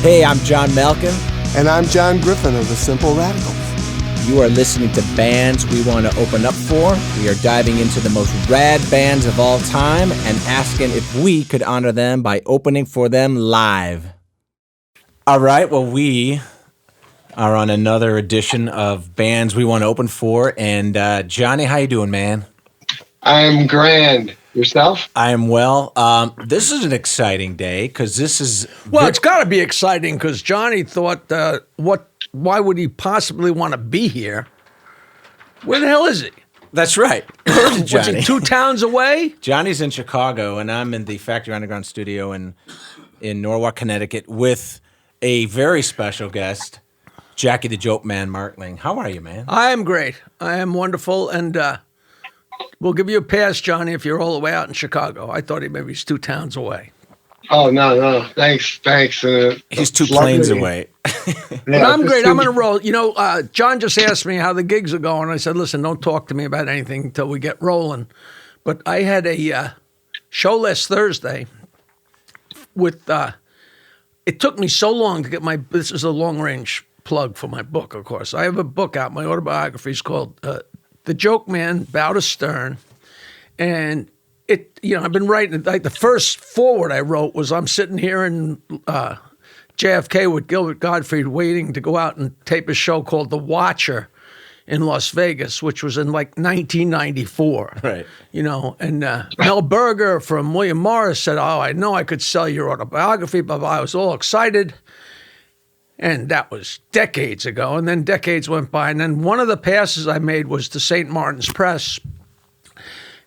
Hey, I'm John Malkin. And I'm John Griffin of the Simple Radicals. You are listening to Bands We Want to Open Up For. We are diving into the most rad bands of all time and asking if we could honor them by opening for them live. All right, well, we are on another edition of Bands We Want to Open For. And Johnny, how you doing, man? I'm grand. Yourself? I am well. This is an exciting day because this is... Well, it's got to be exciting because Johnny thought, why would he possibly want to be here? Where the hell is he? That's right. Where's What's Johnny? he, 2 towns away? Johnny's in Chicago, and I'm in the Factory Underground studio in Norwalk, Connecticut, with a very special guest, Jackie the Joke Man Martling. How are you, man? I am great. I am wonderful, and we'll give you a pass, Johnny, if you're all the way out in Chicago. I thought maybe he's 2 towns away. Oh, no. Thanks. He's 2 planes away. But I'm great. I'm on a roll. You know, John just asked me how the gigs are going. I said, listen, don't talk to me about anything until we get rolling. But I had a show last Thursday with, it took me so long to get this is a long-range plug for my book, of course. I have a book out, my autobiography is called The Joke Man, Bow to Stern. And I've been writing, like the first forward I wrote was I'm sitting here in JFK with Gilbert Gottfried waiting to go out and tape a show called The Watcher in Las Vegas, which was in like 1994. Right. And Mel Berger from William Morris said, oh, I know I could sell your autobiography, but I was all excited. And that was decades ago. And then decades went by. And then one of the passes I made was to St. Martin's Press.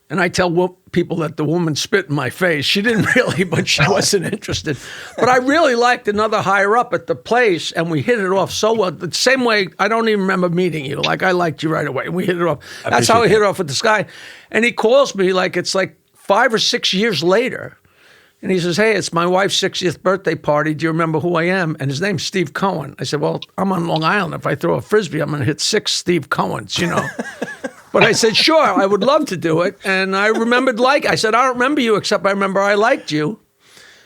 And I tell people that the woman spit in my face. She didn't really, but she wasn't interested. But I really liked another higher up at the place, and we hit it off so well. The same way, I don't even remember meeting you. Like, I liked you right away, and we hit it off. That's how we hit it off with this guy. And he calls me it's like 5 or 6 years later. And he says, hey, it's my wife's 60th birthday party. Do you remember who I am? And his name's Steve Cohen. I said, well, I'm on Long Island. If I throw a Frisbee, I'm going to hit 6 Steve Cohens, But I said, sure, I would love to do it. And I remembered, I said, I don't remember you, except I remember I liked you.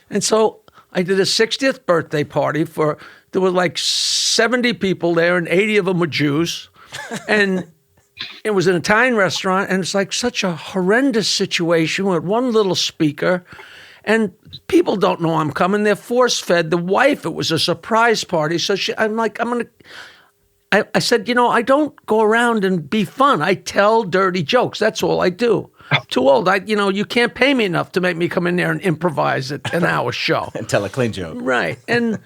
And so I did a 60th birthday party there were like 70 people there, and 80 of them were Jews. And it was an Italian restaurant, and it's like such a horrendous situation with one little speaker. And people don't know I'm coming. They're force-fed. The wife, it was a surprise party. So I said, I don't go around and be fun. I tell dirty jokes. That's all I do. I'm too old. You can't pay me enough to make me come in there and improvise an hour show. And tell a clean joke. Right. And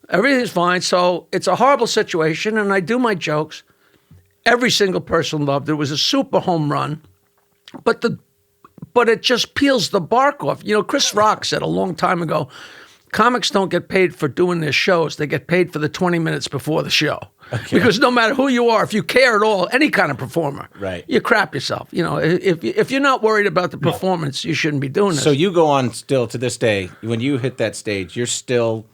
everything's fine. So it's a horrible situation, and I do my jokes. Every single person loved it. It was a super home run. But it just peels the bark off. Chris Rock said a long time ago, comics don't get paid for doing their shows. They get paid for the 20 minutes before the show. Okay. Because no matter who you are, if you care at all, any kind of performer, right, you crap yourself. If you're not worried about the performance, you shouldn't be doing this. So you go on still to this day. When you hit that stage, you're still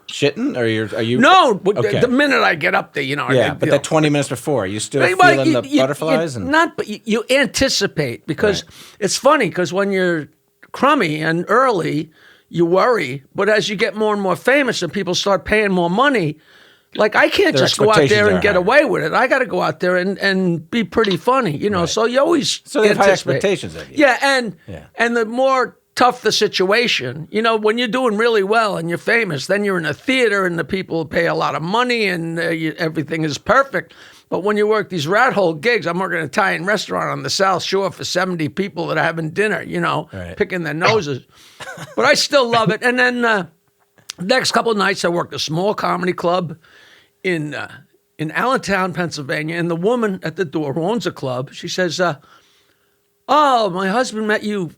shitting, or are you? No, okay. The minute I get up there, Yeah, but that 20 minutes before, are you still feeling the butterflies? But you anticipate, because it's funny, because when you're crummy and early, you worry. But as you get more and more famous and people start paying more money, like I can't just go out there and get away with it. I got to go out there and be pretty funny, Right. So you always they have high expectations of you. Yeah, and the more tough the situation, when you're doing really well and you're famous, then you're in a theater and the people pay a lot of money and everything is perfect. But when you work these rat hole gigs, I'm working at an Italian restaurant on the South Shore for 70 people that are having dinner, right, picking their noses. But I still love it. And then next couple of nights, I worked a small comedy club in Allentown, Pennsylvania. And the woman at the door who owns a club, she says, oh, my husband met you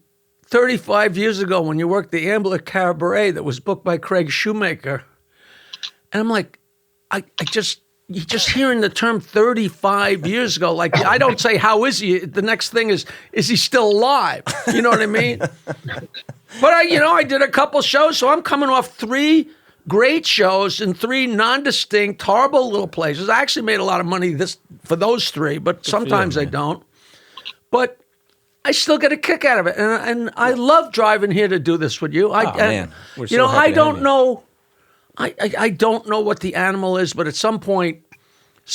35 years ago when you worked the Ambler Cabaret that was booked by Craig Shoemaker. And I'm like, you're just hearing the term 35 years ago. Like, I don't say, how is he? The next thing is he still alive? You know what I mean? But I did a couple shows, so I'm coming off 3 great shows in 3 non-distinct, horrible little places. I actually made a lot of money for those 3, but sometimes I don't. But I still get a kick out of it, and I love driving here to do this with you. Man, we're so happy I to don't have you. know. I don't know what the animal is, but at some point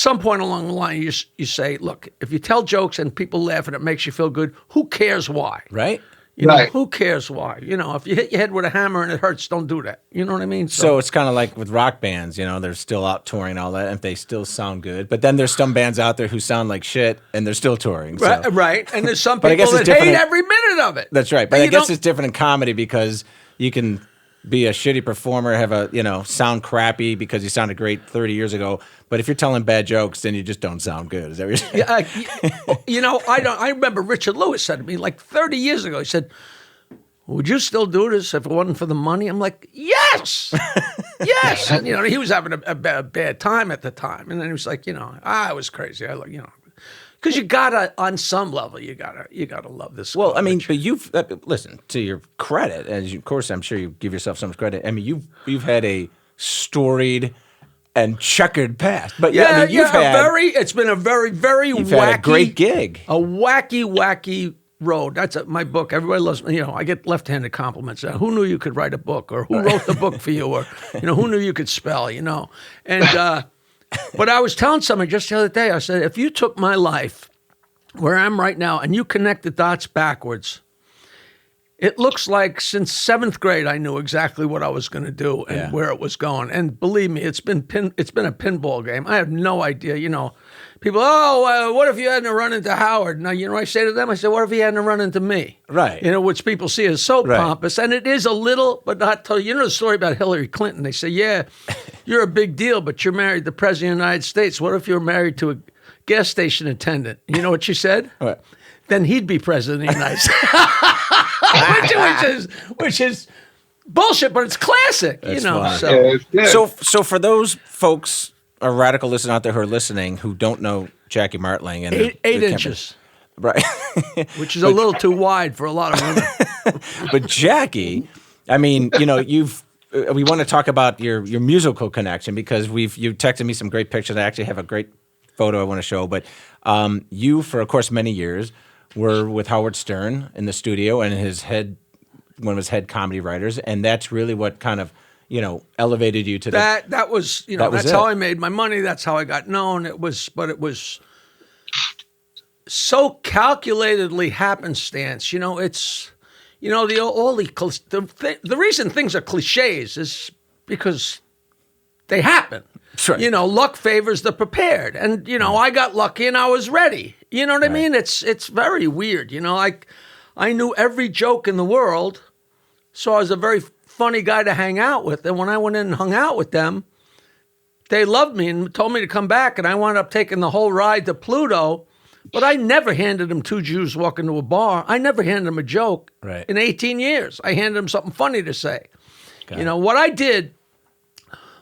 along the line, you say, look, if you tell jokes and people laugh and it makes you feel good, who cares why? Right? You know, Right. who cares why? You know, if you hit your head with a hammer and it hurts, don't do that. You know what I mean? So it's kind of like with rock bands, you know, they're still out touring and all that, and they still sound good. But then there's some bands out there who sound like shit, and they're still touring. So. Right. And there's some But I people guess it's that hate different- every minute of it. That's right. But And I you guess don't- it's different in comedy because you can be a shitty performer, have a, you know, sound crappy because you sounded great 30 years ago. But if you're telling bad jokes, then you just don't sound good. Is that what you're saying? you know, I remember Richard Lewis said to me like 30 years ago, he said, would you still do this if it wasn't for the money? I'm like, yes, yes. And, you know, he was having a bad time at the time. And then he was like, you know, I was crazy. I like, you know, because you gotta, on some level, you gotta love this. Well, I mean, garbage. but you've listen, to your credit, as you, of course, I'm sure you give yourself so much credit. I mean, you've had a storied and checkered past. But yeah, I mean, it's been a very you've wacky, had a great gig. a wacky road. That's my book. Everybody loves me. You know, I get left-handed compliments. Who knew you could write a book, or who wrote the book for you, or you know, who knew you could spell? You know, and but I was telling somebody just the other day. I said, if you took my life where I'm right now and you connect the dots backwards, it looks like since 7th grade I knew exactly what I was going to do and where it was going. And believe me, it's been a pinball game. I have no idea. You know, people, what if you hadn't run into Howard? Now, you know, I say to them, I say, what if he hadn't run into me? Right. You know, which people see as so pompous, and it is a little, but not totally. You know the story about Hillary Clinton? They say, yeah, you're a big deal, but you're married to the President of the United States. What if you were married to a gas station attendant? You know what she said? What? Then he'd be President of the United States. which is bullshit, but it's classic. That's you know, funny. so. Yeah, it's good. So for those folks, a radical listener out there who are listening who don't know Jackie Martling and Eight the inches, right? which is a little too wide for a lot of women. But Jackie, I mean, you know, we want to talk about your musical connection because you texted me some great pictures. I actually have a great photo I want to show. But you, for of course, many years were with Howard Stern in the studio and one of his head comedy writers, and that's really what kind of, you know, elevated you to that was, you know, that was that's how it. I made my money. That's how I got known. It was so calculatedly happenstance. You know, it's, you know, the reason things are cliches is because they happen. That's right. You know, luck favors the prepared, and you know, I got lucky and I was ready. You know what I mean? It's very weird. You know, like I knew every joke in the world, so I was a very funny guy to hang out with. And when I went in and hung out with them, they loved me and told me to come back. And I wound up taking the whole ride to Pluto. But I never handed them two Jews walking to a bar. I never handed them a joke in 18 years. I handed them something funny to say. You know, what I did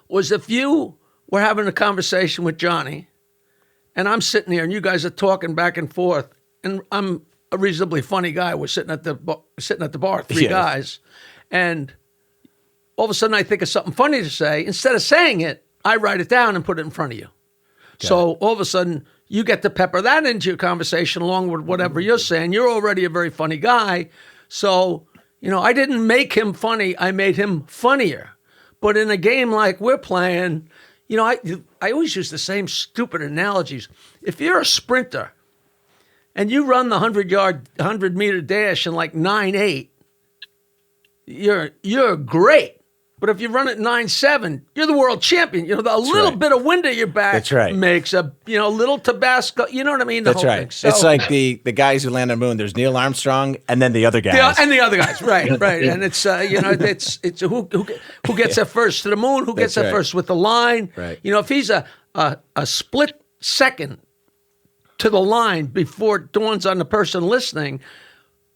was if you were having a conversation with Johnny and I'm sitting here and you guys are talking back and forth and I'm a reasonably funny guy. We're sitting at the bar, three guys, and all of a sudden I think of something funny to say. Instead of saying it, I write it down and put it in front of you. So all of a sudden you get to pepper that into your conversation along with whatever you're saying. You're already a very funny guy. So, you know, I didn't make him funny. I made him funnier. But in a game like we're playing, you know, I always use the same stupid analogies. If you're a sprinter and you run the 100-meter dash in like 9.8, you're great. But if you run at 9.7, you're the world champion. You know, a little bit of wind at your back makes a, you know, little Tabasco. You know what I mean? The whole thing. So, it's like the guys who land on the moon. There's Neil Armstrong and then the other guys. And the other guys, right. And it's, you know, it's who gets there first to the moon, who gets there first with the line. Right. You know, if he's a split second to the line before it dawns on the person listening,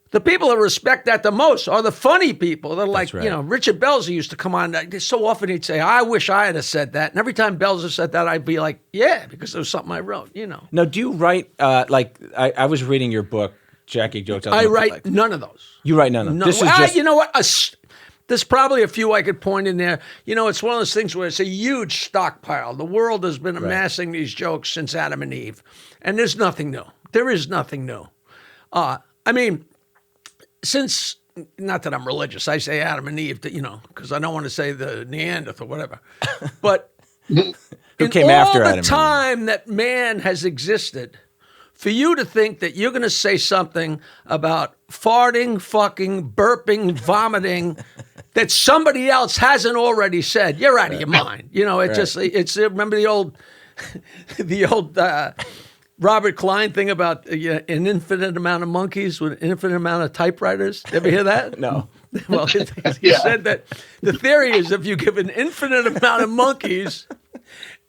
the people that respect that the most are the funny people. They're like, you know, Richard Belzer used to come on. So often he'd say, I wish I had said that. And every time Belzer said that, I'd be like, yeah, because it was something I wrote, you know. Now, do you write, like, I was reading your book, Jackie Jokes. I write none of those. You write none of them? No. This is just... You know what? There's probably a few I could point in there. You know, it's one of those things where it's a huge stockpile. The world has been amassing these jokes since Adam and Eve. And there's nothing new. There is nothing new. I mean... Since not that I'm religious. I say Adam and Eve, because I don't want to say the Neanderthal or whatever. But Who in came all after the Adam and Eve? time that man has existed, for you to think that you're going to say something about farting, fucking, burping, vomiting that somebody else hasn't already said, you're out of your mind. It's remember the old Robert Klein thing about an infinite amount of monkeys with an infinite amount of typewriters. You ever hear that? No. Well, he said that the theory is if you give an infinite amount of monkeys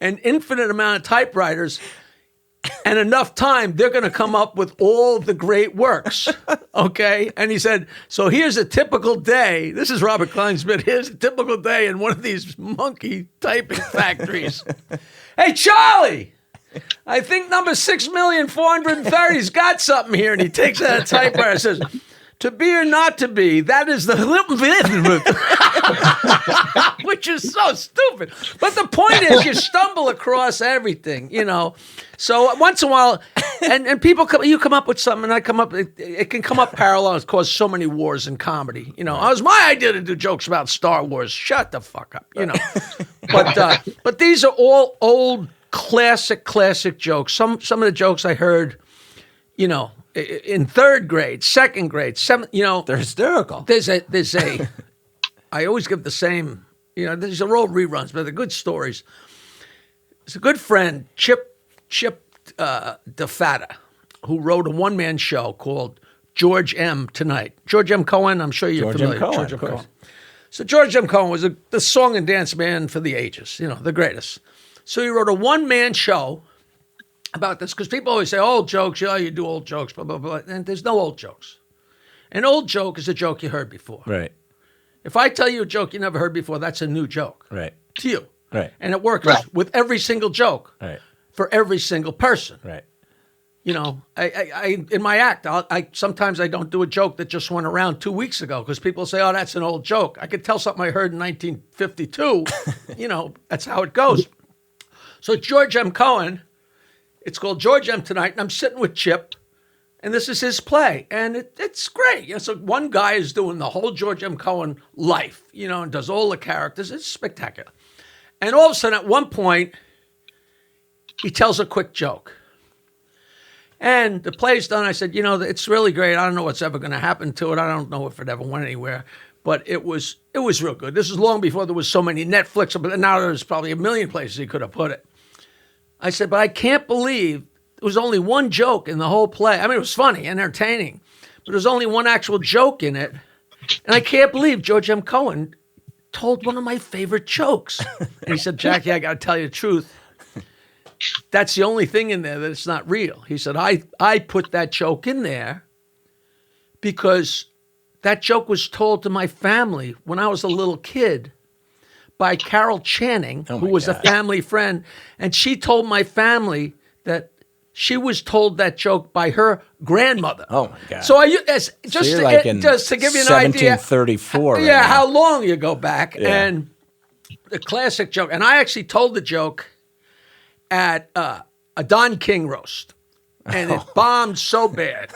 an infinite amount of typewriters and enough time, they're going to come up with all the great works. Okay? And he said, so here's a typical day. This is Robert Klein's bit. Here's a typical day in one of these monkey typing factories. Hey, Charlie! I think number 6,430,000's got something here. And he takes out a typewriter and says, to be or not to be, that is the which is so stupid. But the point is, you stumble across everything, So once in a while, and people you come up with something, and I come up. It can come up parallel. It's caused so many wars in comedy. It was my idea to do jokes about Star Wars. Shut the fuck up, But these are all old, classic jokes. Some of the jokes I heard, in third grade, second grade, seventh, They're hysterical. There's a, I always give the same, these are all reruns, but they're good stories. It's a good friend, Chip DeFatta, who wrote a one-man show called George M. Tonight. George M. Cohen, I'm sure you're familiar with George M. Cohen. So George M. Cohen was the song and dance man for the ages, the greatest. So he wrote a one-man show about this, because people always say, old jokes, you do old jokes, blah, blah, blah. And there's no old jokes. An old joke is a joke you heard before. Right. If I tell you a joke you never heard before, that's a new joke. Right. To you. Right. And it works with every single joke. Right. For every single person. Right. I in my act, sometimes I don't do a joke that just went around 2 weeks ago, because people say, oh, that's an old joke. I could tell something I heard in 1952. That's how it goes. So George M. Cohen, it's called George M. Tonight, and I'm sitting with Chip, and this is his play, and it's great. So one guy is doing the whole George M. Cohen life, and does all the characters. It's spectacular. And all of a sudden, at one point, he tells a quick joke. And the play's done. I said, it's really great. I don't know what's ever going to happen to it. I don't know if it ever went anywhere. But it was real good. This is long before there was so many Netflix, but now there's probably a million places he could have put it. I said, but I can't believe there was only one joke in the whole play. I mean, it was funny, entertaining, but there's only one actual joke in it. And I can't believe George M. Cohen told one of my favorite jokes. And he said, Jackie, I got to tell you the truth. That's the only thing in there that it's not real. He said, I put that joke in there because that joke was told to my family when I was a little kid by Carol Channing, who was a family friend. And she told my family that she was told that joke by her grandmother. Oh, my God. So just So to give you an idea. 1734. Yeah, right how long you go back. Yeah. And the classic joke. And I actually told the joke at a Don King roast. And it bombed so bad.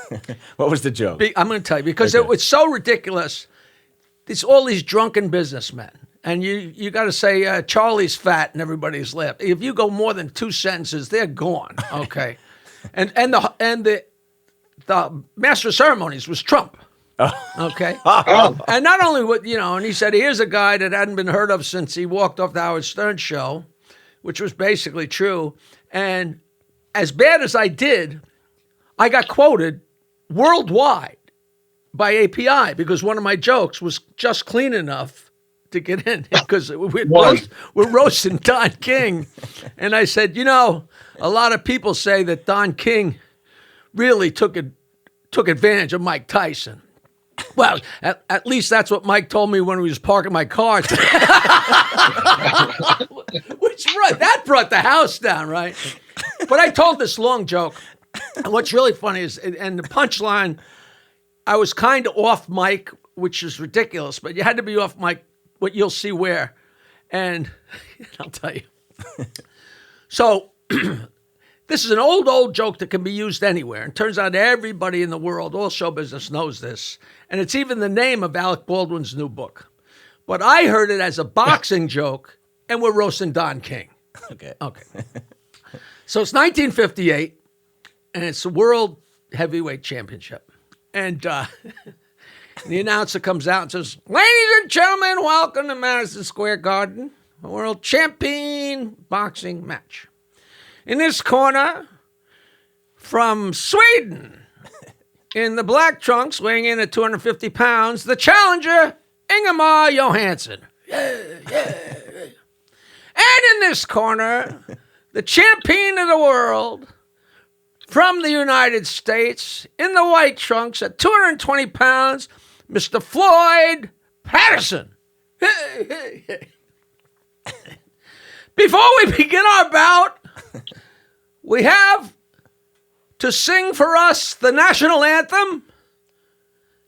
What was the joke? I'm going to tell you, because it was so ridiculous. It's all these drunken businessmen. And you got to say, Charlie's fat, and everybody's laughing. If you go more than 2 sentences, they're gone. Okay. and the master of ceremonies was Trump. Okay. And not only what, and he said, here's a guy that hadn't been heard of since he walked off the Howard Stern show, which was basically true. And as bad as I did, I got quoted worldwide by API because one of my jokes was just clean enough to get in, because we're roasting Don King. And I said, a lot of people say that Don King really took advantage of Mike Tyson. Well, at least that's what Mike told me when he was parking my car. That brought the house down, right? But I told this long joke. And what's really funny is, and the punchline, I was kind of off mic, which is ridiculous, but you had to be off mic, what you'll see where. And I'll tell you. So This is an old joke that can be used anywhere. And turns out everybody in the world, all show business, knows this. And it's even the name of Alec Baldwin's new book. But I heard it as a boxing joke, and we're roasting Don King. Okay. So it's 1958, and it's the World Heavyweight Championship. And the announcer comes out and says, "Ladies and gentlemen, welcome to Madison Square Garden, a World Champion boxing match. In this corner, from Sweden, in the black trunks, weighing in at 250 pounds, the challenger, Ingemar Johansson. And in this corner, the champion of the world, from the United States, in the white trunks at 220 pounds, Mr. Floyd Patterson." Before we begin our bout, we have to sing for us the national anthem,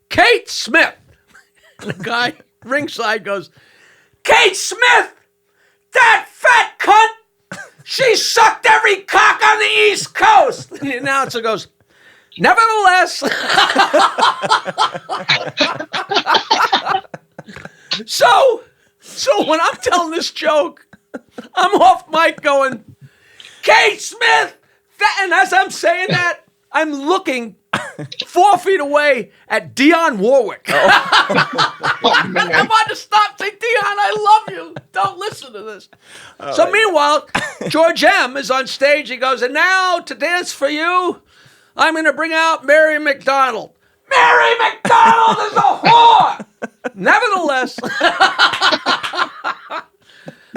Kate Smith. And the guy ringside goes, "Kate Smith, that fat cunt, she sucked every cock on the East Coast." And the announcer goes, "Nevertheless." So when I'm telling this joke, I'm off mic going, "Kate Smith," and as I'm saying that, I'm looking 4 feet away at Dionne Warwick. I want to stop, say, "Dionne, I love you. Don't listen to this." So meanwhile, George M. is on stage. He goes, "And now to dance for you, I'm going to bring out Mary McDonald." Mary McDonald is a whore! Nevertheless.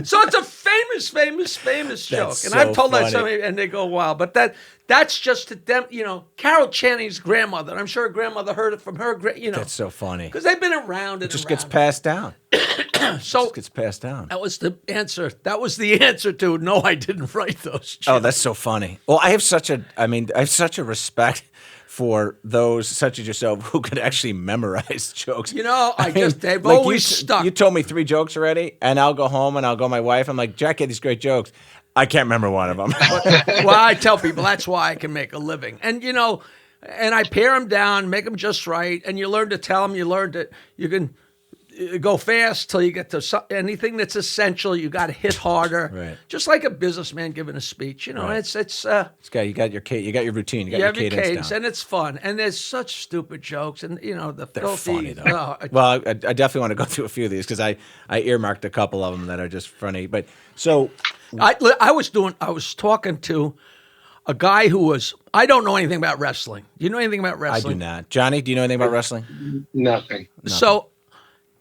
So it's a famous joke. And I've told that to somebody, and they go, "Wow." But that's just to them, Carol Channing's grandmother. I'm sure her grandmother heard it from her, That's so funny. because they've been around. It just gets passed down. So It gets passed down. that was the answer. That was the answer to, no, I didn't write those jokes. Oh, that's so funny. Well, I have such a respect for those such as yourself who could actually memorize jokes. They've always stuck. You told me 3 jokes already, and I'll go home and I'll go to my wife. I'm like, "Jack had these great jokes. I can't remember one of them." Well, I tell people that's why I can make a living. And, and I pare them down, make them just right. And you learn to tell them, you learn that you can go fast till you get to anything that's essential. You got to hit harder. Right. Just like a businessman giving a speech, Right. it's you got your routine, you got your cadence down. and it's fun. And there's such stupid jokes, and They're filthy. funny though. Well, I definitely want to go through a few of these because I earmarked a couple of them that are just funny. But so I was talking to a guy I don't know anything about wrestling. Do you know anything about I wrestling? do not. Johnny, do you know anything about wrestling? Nothing. So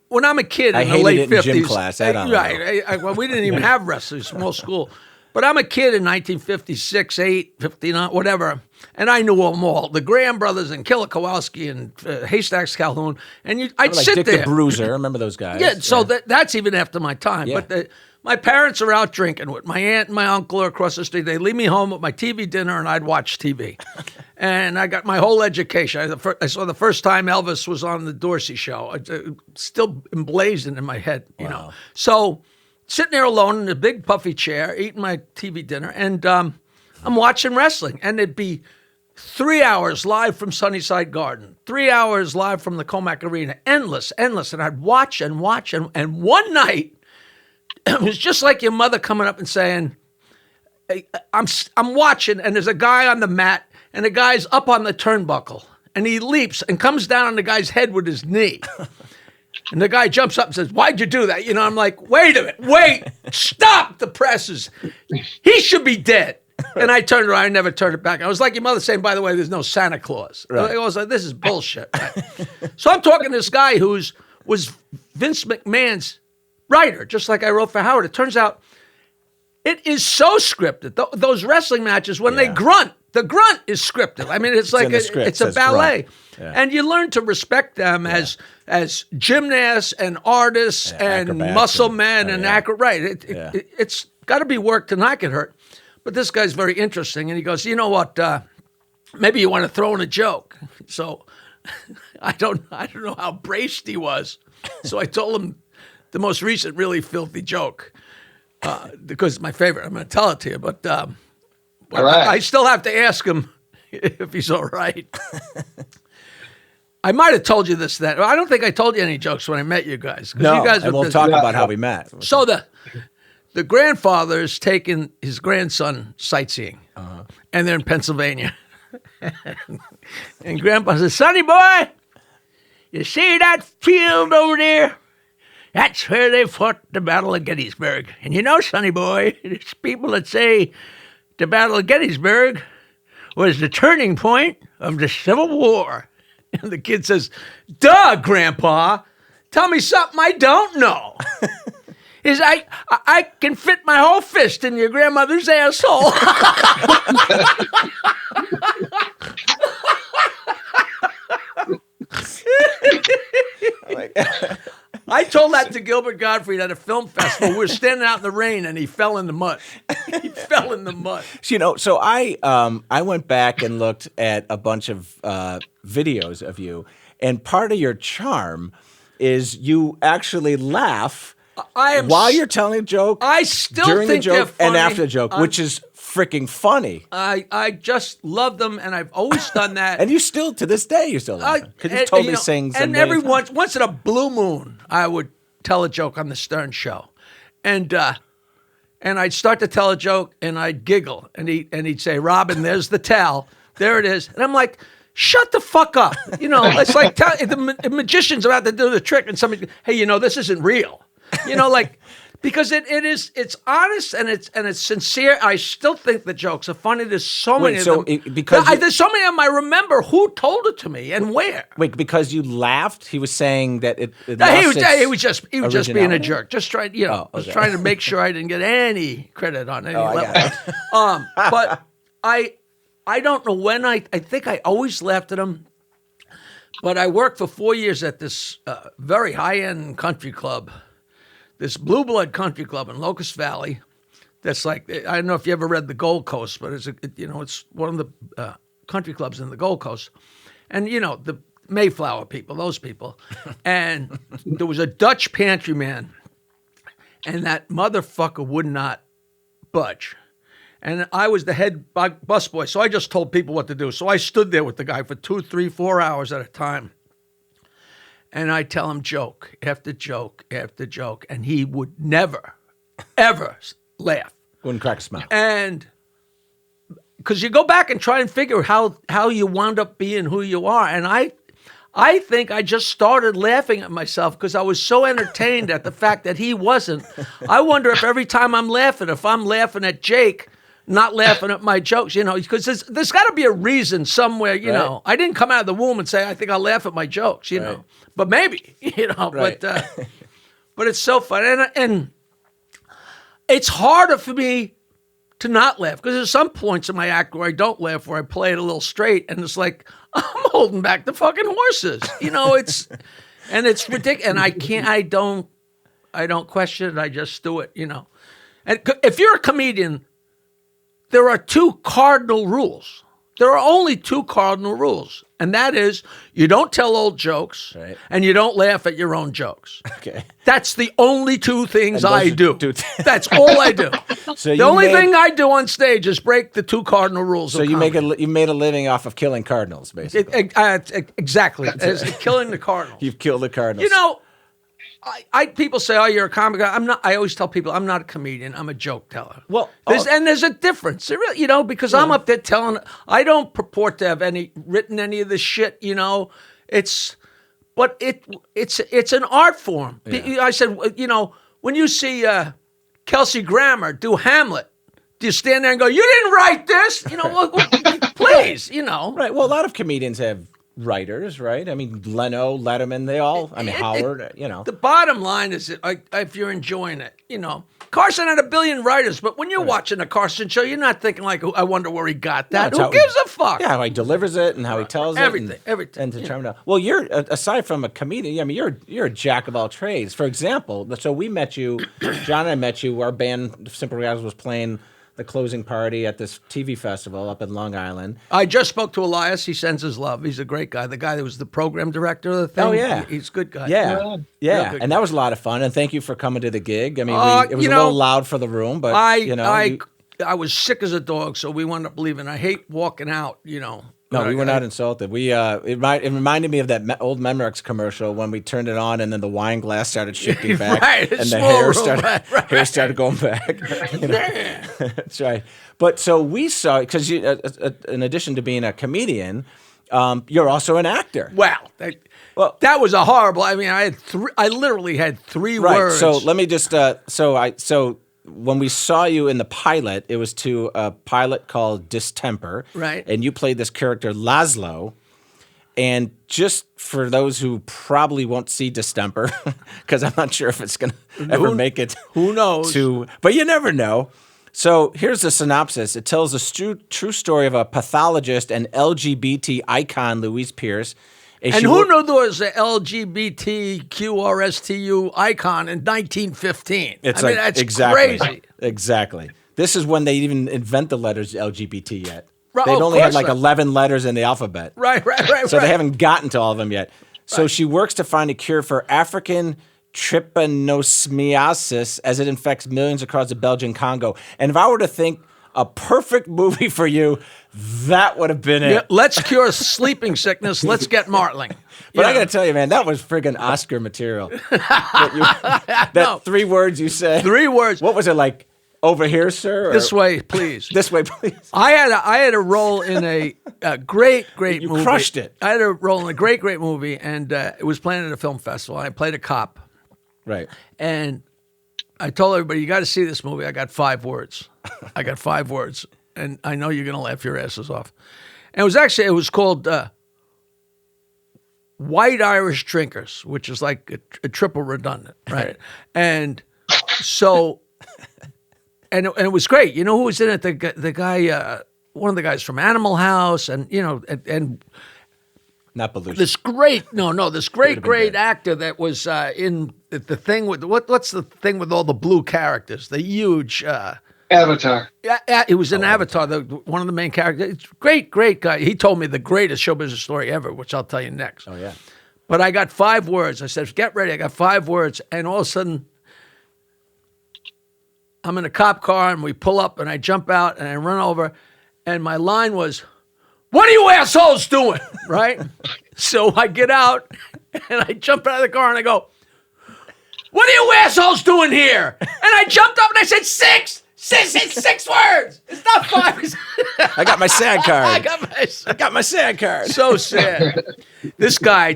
when I'm a kid I in the hated late it in 50s, gym class. I don't know. right? Well, we didn't even have wrestlers, small school. But I'm a kid in 1956, 8, 59, whatever, and I knew them all. The Graham brothers and Killer Kowalski and Haystacks Calhoun. And I'd Like sit Dick there. the Bruiser. Remember those guys? Yeah, so that's even after my time. Yeah. But my parents are out drinking with my aunt and my uncle are across the street. They leave me home with my TV dinner, and I'd watch TV. And I got my whole education. I saw the first time Elvis was on the Dorsey Show. Still emblazoned in my head, So sitting there alone in a big puffy chair, eating my TV dinner, and I'm watching wrestling. And it'd be 3 hours live from Sunnyside Garden, 3 hours live from the Comac Arena, endless. And I'd watch and watch. And one night, it was just like your mother coming up and saying, hey, I'm watching, and there's a guy on the mat, and the guy's up on the turnbuckle, and he leaps and comes down on the guy's head with his knee. And the guy jumps up and says, "Why'd you do that?" I'm like, "Wait a minute, wait, stop the presses. He should be dead." And I turned around, I never turned it back. I was like your mother saying, "By the way, there's no Santa Claus." Right. I was like, "This is bullshit." Right? So I'm talking to this guy was Vince McMahon's writer, just like I wrote for Howard. It turns out it is so scripted. Those wrestling matches, when they grunt, the grunt is scripted. I mean, it's like it's a ballet. Yeah. And you learn to respect them as gymnasts and artists and muscle men and right. It's got to be work to not get hurt. But this guy's very interesting, and he goes, "You know what? Maybe you want to throw in a joke." So I don't know how braced he was. So I told him the most recent really filthy joke because it's my favorite. I'm going to tell it to you. But All right. I still have to ask him if he's all right. I might have told you this then. I don't think I told you any jokes when I met you guys. No, you guys and were we'll busy. talk about how we met. So the grandfather is taking his grandson sightseeing, and they're in Pennsylvania. And Grandpa says, "Sonny boy, you see that field over there? That's where they fought the Battle of Gettysburg. And you know, Sonny boy, there's people that say the Battle of Gettysburg was the turning point of the Civil War." And the kid says, "Duh, Grandpa. Tell me something I don't know." Is I can fit my whole fist in your grandmother's asshole. I told that to Gilbert Gottfried at a film festival. We were standing out in the rain, and he fell in the mud. He fell in the mud. So I went back and looked at a bunch of videos of you, and part of your charm is you actually laugh while you're telling a joke. I still during think the joke they're funny. and after the joke, which is freaking funny. I just love them, and I've always done that. And you still, to this day, you're still laughing. Because you told me sings. And every once in a blue moon, I would tell a joke on the Stern Show, and I'd start to tell a joke, and I'd giggle, and he'd say, "Robin, there's the towel. There it is." And I'm like, "Shut the fuck up!" It's like the magician's about to do the trick, and somebody, "Hey, this isn't real." Because it's honest and it's sincere. I still think the jokes are funny. There's so many of them. There's so many of them I remember who told it to me and where. Wait, because you laughed? He was saying that it he was just being a jerk. Just trying, was trying to make sure I didn't get any credit on any level. But I don't know when I think I always laughed at him. But I worked for 4 years at this very high-end country club. This blue blood country club in Locust Valley. That's like, I don't know if you ever read The Gold Coast, but it's one of the country clubs in the Gold Coast. And, the Mayflower people, those people. And there was a Dutch pantry man, and that motherfucker would not budge. And I was the head busboy, so I just told people what to do. So I stood there with the guy for 2, 3, 4 hours at a time. And I tell him joke after joke after joke, and he would never, ever laugh. Wouldn't crack a smile. And because you go back and try and figure how you wound up being who you are. And I think I just started laughing at myself because I was so entertained at the fact that he wasn't. I wonder if every time I'm laughing, if I'm laughing at Jake, not laughing at my jokes, because there's got to be a reason somewhere, Right. I didn't come out of the womb and say, I think I'll laugh at my jokes, know. But maybe, Right. but it's so fun. And it's harder for me to not laugh because there's some points in my act where I don't laugh, where I play it a little straight, and it's like, I'm holding back the fucking horses. It's ridiculous. And I don't question it. I just do it, And if you're a comedian, there are 2 cardinal rules. There are only 2 cardinal rules. And that is, you don't tell old jokes, right, and you don't laugh at your own jokes. Okay. That's the only 2 things I do. That's all I do. So the only thing I do on stage is break the 2 cardinal rules. So you made a living off of killing cardinals, basically. Exactly. As killing the cardinals. You've killed the cardinals. People say, "Oh, you're a comic." I'm not. I always tell people I'm not a comedian. I'm a joke teller. Well, there's a difference. There really, because I'm up there telling. I don't purport to have written any of this shit. It's an art form. Yeah. I said, when you see Kelsey Grammer do Hamlet, do you stand there and go, "You didn't write this"? Please, Right. Well, a lot of comedians have writers, right? I mean, Leno, Letterman, they all, Howard, The bottom line is that if you're enjoying it, Carson had a billion writers, but when you're watching a Carson show, you're not thinking like, I wonder where he got that. Who gives a fuck? Yeah, how he delivers it and how he tells everything, it. Everything. And to charm it out. Well, you're, aside from a comedian, you're a jack of all trades. For example, so we met you, John and I met you, our band, Simple Realities, was playing the closing party at this TV festival up in Long Island. I just spoke to Elias. He sends his love. He's a great guy. The guy that was the program director of the thing. Oh, yeah. He's a good guy. Yeah. And that was a lot of fun. And thank you for coming to the gig. I mean, it was a little loud for the room, but, I was sick as a dog, so we wound up leaving. I hate walking out, No, we were not insulted. It reminded me of that old Memorex commercial when we turned it on and then the wine glass started shifting back Right, and the small hair room, hair started going back. That's right. But so we saw, because in addition to being a comedian, you're also an actor. Wow. That was a horrible. I mean, I literally had three Right. words. So let me just so when we saw you in the pilot, it was to a pilot called Distemper. Right. And you played this character Laszlo. And just for those who probably won't see Distemper, because I'm not sure if it's going to ever make it. Who knows? But you never know. So here's the synopsis. It tells a true story of a pathologist and LGBT icon, Louise Pierce. And who knew there was an LGBTQRSTU icon in 1915? That's crazy. Exactly. This is when they even invent the letters LGBT yet. Right, They'd only had like not. 11 letters in the alphabet. Right. So they haven't gotten to all of them yet. So she works to find a cure for African trypanosomiasis as it infects millions across the Belgian Congo. And if I were to think a perfect movie for you, that would have been it. Yeah, let's cure sleeping sickness. Let's get Martling. But I got to tell you, man, that was friggin' Oscar material. That 3 words you said. 3 words. What was it like? Over here, sir? Or This way, please. This way, please. I had a role in a great movie. You crushed it. I had a role in a great movie, and it was playing at a film festival. I played a cop. Right. And I told everybody, you got to see this movie. I got 5 words. And I know you're going to laugh your asses off. And it was called White Irish Drinkers, which is like a triple redundant, right? And so, and it was great. You know who was in it? The guy, one of the guys from Animal House, and Not Belushi. this great actor that was in the thing with what's the thing with all the blue characters, the huge Avatar. It was in Avatar, one of the main characters. It's great guy. He told me the greatest show business story ever, which I'll tell you next. Oh yeah. But I got 5 words. I said, get ready. I got 5 words, and all of a sudden, I'm in a cop car, and we pull up, and I jump out, and I run over, and my line was, "What are you assholes doing?" Right? So I get out, and I jump out of the car, and I go, "What are you assholes doing here?" And I jumped up, and I said, 6! It's 6 words. It's not 5. I got my SAG card. I got my SAG card. So sad. This guy,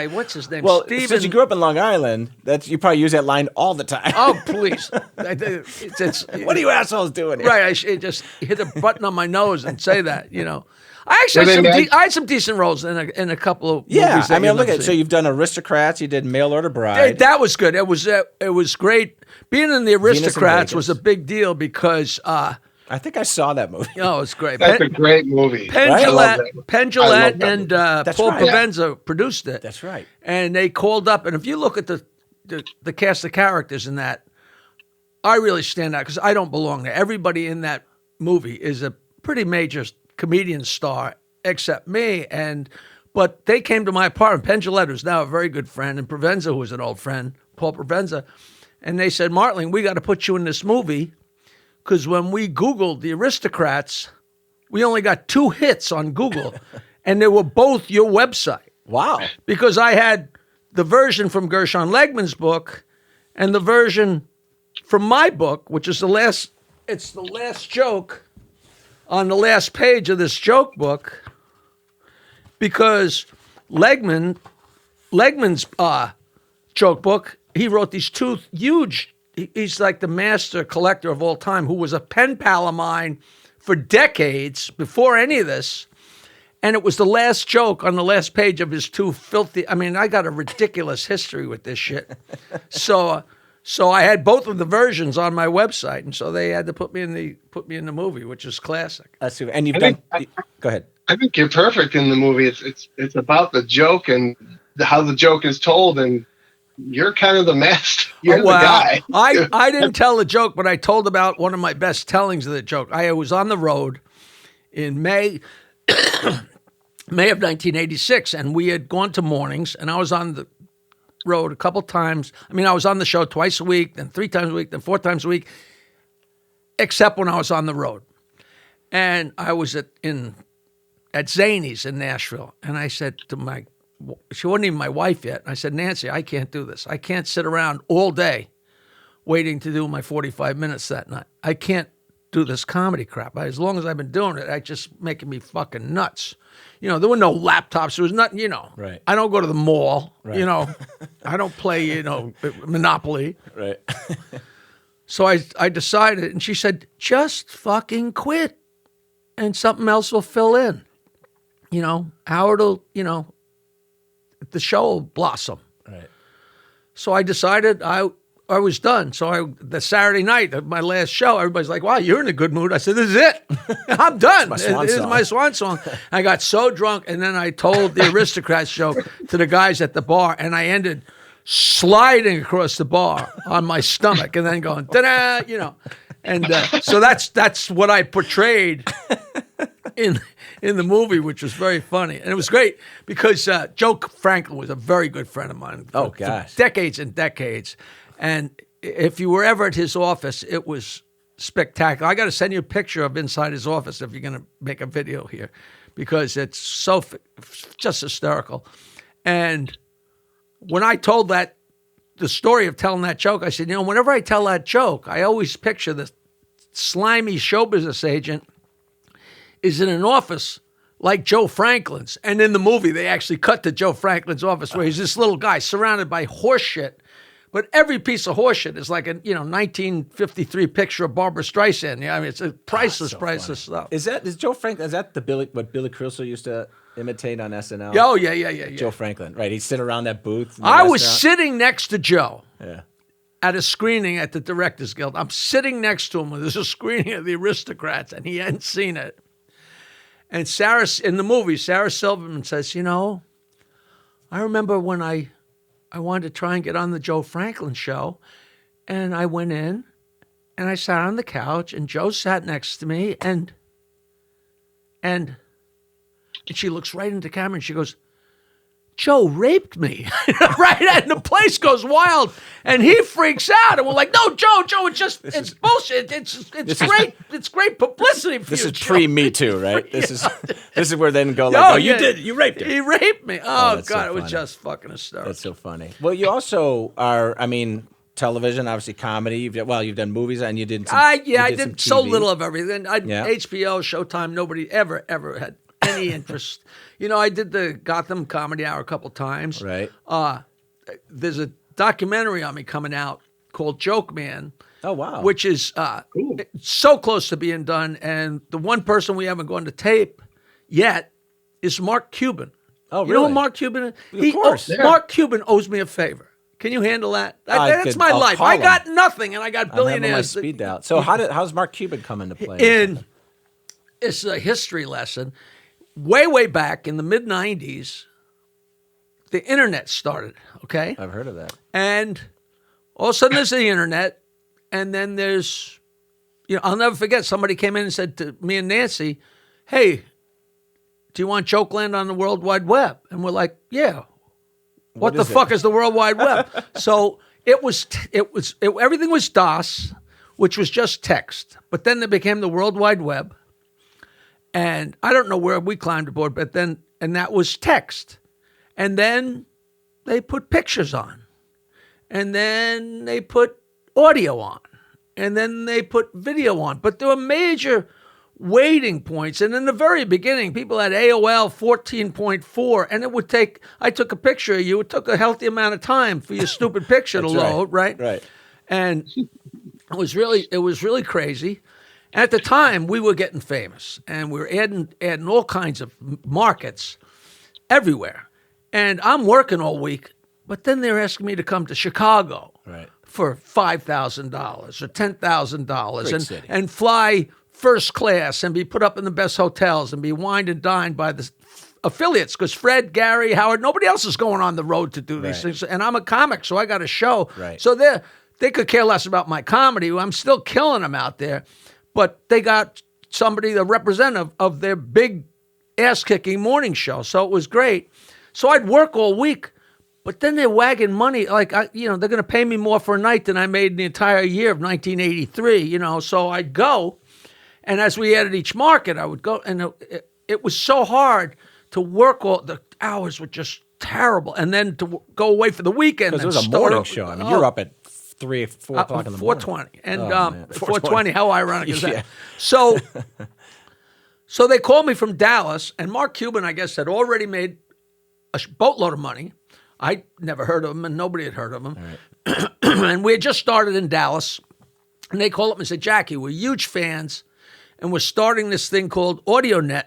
what's his name? Well, Steven. since you grew up in Long Island, you probably use that line all the time. Oh, please. What are you assholes doing here? Right, I just hit a button on my nose and say that, I actually had some decent roles in a couple of movies. I mean, look at it. So you've done Aristocrats, you did Mail Order Bride. That was good. It was great. Being in the Aristocrats Vegas. was a big deal because I think I saw that movie. it's great. That's a great movie. Penn I love Jillette that and movie. Paul right. Provenza produced it. That's right. And they called up, and if you look at the cast of characters in that, I really stand out because I don't belong there. Everybody in that movie is a pretty major comedian star except me. But they came to my apartment. Penn Jillette, who's now a very good friend, and Provenza, who was an old friend, Paul Provenza, and they said, "Martling, we got to put you in this movie because when we Googled the Aristocrats, we only got 2 hits on Google, and they were both your website." Wow. Because I had the version from Gershon Legman's book and the version from my book, which is the last joke on the last page of this joke book, because Legman's joke book, he wrote these 2 huge, he's like the master collector of all time, who was a pen pal of mine for decades before any of this. And it was the last joke on the last page of his 2 filthy, I got a ridiculous history with this shit. So I had both of the versions on my website, and so they had to put me in the movie, which is classic. That's super. And you've I done. Go ahead. I think you're perfect in the movie. It's about the joke and how the joke is told, and you're kind of the master. You're the guy. I didn't tell the joke, but I told about one of my best tellings of the joke. I was on the road in May of 1986, and we had gone to mornings, and I was on the road a couple times. I was on the show twice a week, then 3 times a week, then 4 times a week. except when I was on the road. And I was at Zany's in Nashville, and I said to she wasn't even my wife yet. I said, Nancy, I can't do this. I can't sit around all day waiting to do my 45 minutes that night. I can't do this comedy crap. As long as I've been doing it, it's just making me fucking nuts. There were no laptops. There was nothing, Right. I don't go to the mall, Right. I don't play, Monopoly. Right. So I decided, and she said, just fucking quit and something else will fill in. Howard will, the show will blossom. Right. So I decided I was done. So the Saturday night of my last show, everybody's like, wow, you're in a good mood. I said, this is it. I'm done. This is my swan song. I got so drunk, and then I told the Aristocrats joke to the guys at the bar, and I ended sliding across the bar on my stomach and then going, da-da, And so that's what I portrayed in the movie, which was very funny. And it was great because Joe Franklin was a very good friend of mine. Oh, gosh. Decades and decades. And if you were ever at his office, it was spectacular. I got to send you a picture of inside his office if you're going to make a video here because it's just hysterical. And when I told the story of telling that joke, I said, whenever I tell that joke, I always picture the slimy show business agent is in an office like Joe Franklin's. And in the movie, they actually cut to Joe Franklin's office where he's this little guy surrounded by horse shit. But every piece of horse shit is like a 1953 picture of Barbara Streisand. It's a priceless stuff. Is Joe Franklin? Is that what Billy Crystal used to imitate on SNL? Oh yeah. Joe Franklin, right? He'd sit around that booth. I was sitting next to Joe. Yeah. At a screening at the Directors Guild. I'm sitting next to him when there's a screening of The Aristocrats, and he hadn't seen it. And in the movie, Sarah Silverman says, I remember when I wanted to try and get on the Joe Franklin show, and I went in, and I sat on the couch, and Joe sat next to me, and she looks right into the camera, and she goes, Joe raped me, right? And the place goes wild, and he freaks out, and we're like, "No, Joe, it's bullshit. It's great publicity for this you." This is pre-Me Too, right? This is where then go like, you raped him. He raped me. Oh God, so it was funny. just fucking hysterical. That's so funny. Well, you also are. Television, obviously comedy. You've done movies, and you did. I did did so little of everything. HBO, Showtime, nobody ever had any interest. I did the Gotham Comedy Hour a couple times. Right. There's a documentary on me coming out called Joke Man. Oh, wow. Which is so close to being done. And the one person we haven't gone to tape yet is Mark Cuban. Oh, really? You know who Mark Cuban is? Of course. Mark Cuban owes me a favor. Can you handle that? That's my life. I got nothing, and I got billionaires. I'm having my speed dial. So how's Mark Cuban come into play? It's a history lesson. Way back in the mid-'90s, the internet started, okay? I've heard of that. And all of a sudden there's the internet, and then there's, I'll never forget, somebody came in and said to me and Nancy, hey, do you want Jokeland on the World Wide Web? And we're like, yeah. What the fuck is the World Wide Web? So everything was DOS, which was just text. But then it became the World Wide Web. And I don't know where we climbed aboard, and that was text. And then they put pictures on. And then they put audio on. And then they put video on. But there were major waiting points. And in the very beginning, people had AOL 14.4, and I took a picture of you. It took a healthy amount of time for your stupid picture to load, right? Right. And it was really crazy. And at the time, we were getting famous, and we were adding all kinds of markets everywhere. And I'm working all week, but then they're asking me to come to Chicago for $5,000 or $10,000 and fly first class and be put up in the best hotels and be wined and dined by the affiliates because Fred, Gary, Howard, nobody else is going on the road to do these things. And I'm a comic, so I got a show. Right. So they could care less about my comedy. I'm still killing them out there. But they got somebody, the representative of their big ass-kicking morning show. So it was great. So I'd work all week, But then they're wagging money, like, they're going to pay me more for a night than I made in the entire year of 1983, So I'd go, and as we added each market, I would go, and it was so hard to work. All the hours were just terrible, and then to go away for the weekend. Because it was a morning show. I mean, you're up at 3 or 4 o'clock in the morning. 4:20, and 4:20. How ironic is that? Yeah. So they called me from Dallas, and Mark Cuban, I guess, had already made a boatload of money. I never heard of him, and nobody had heard of him. Right. And we had just started in Dallas, and they called up and said, Jackie, we're huge fans, and we're starting this thing called AudioNet,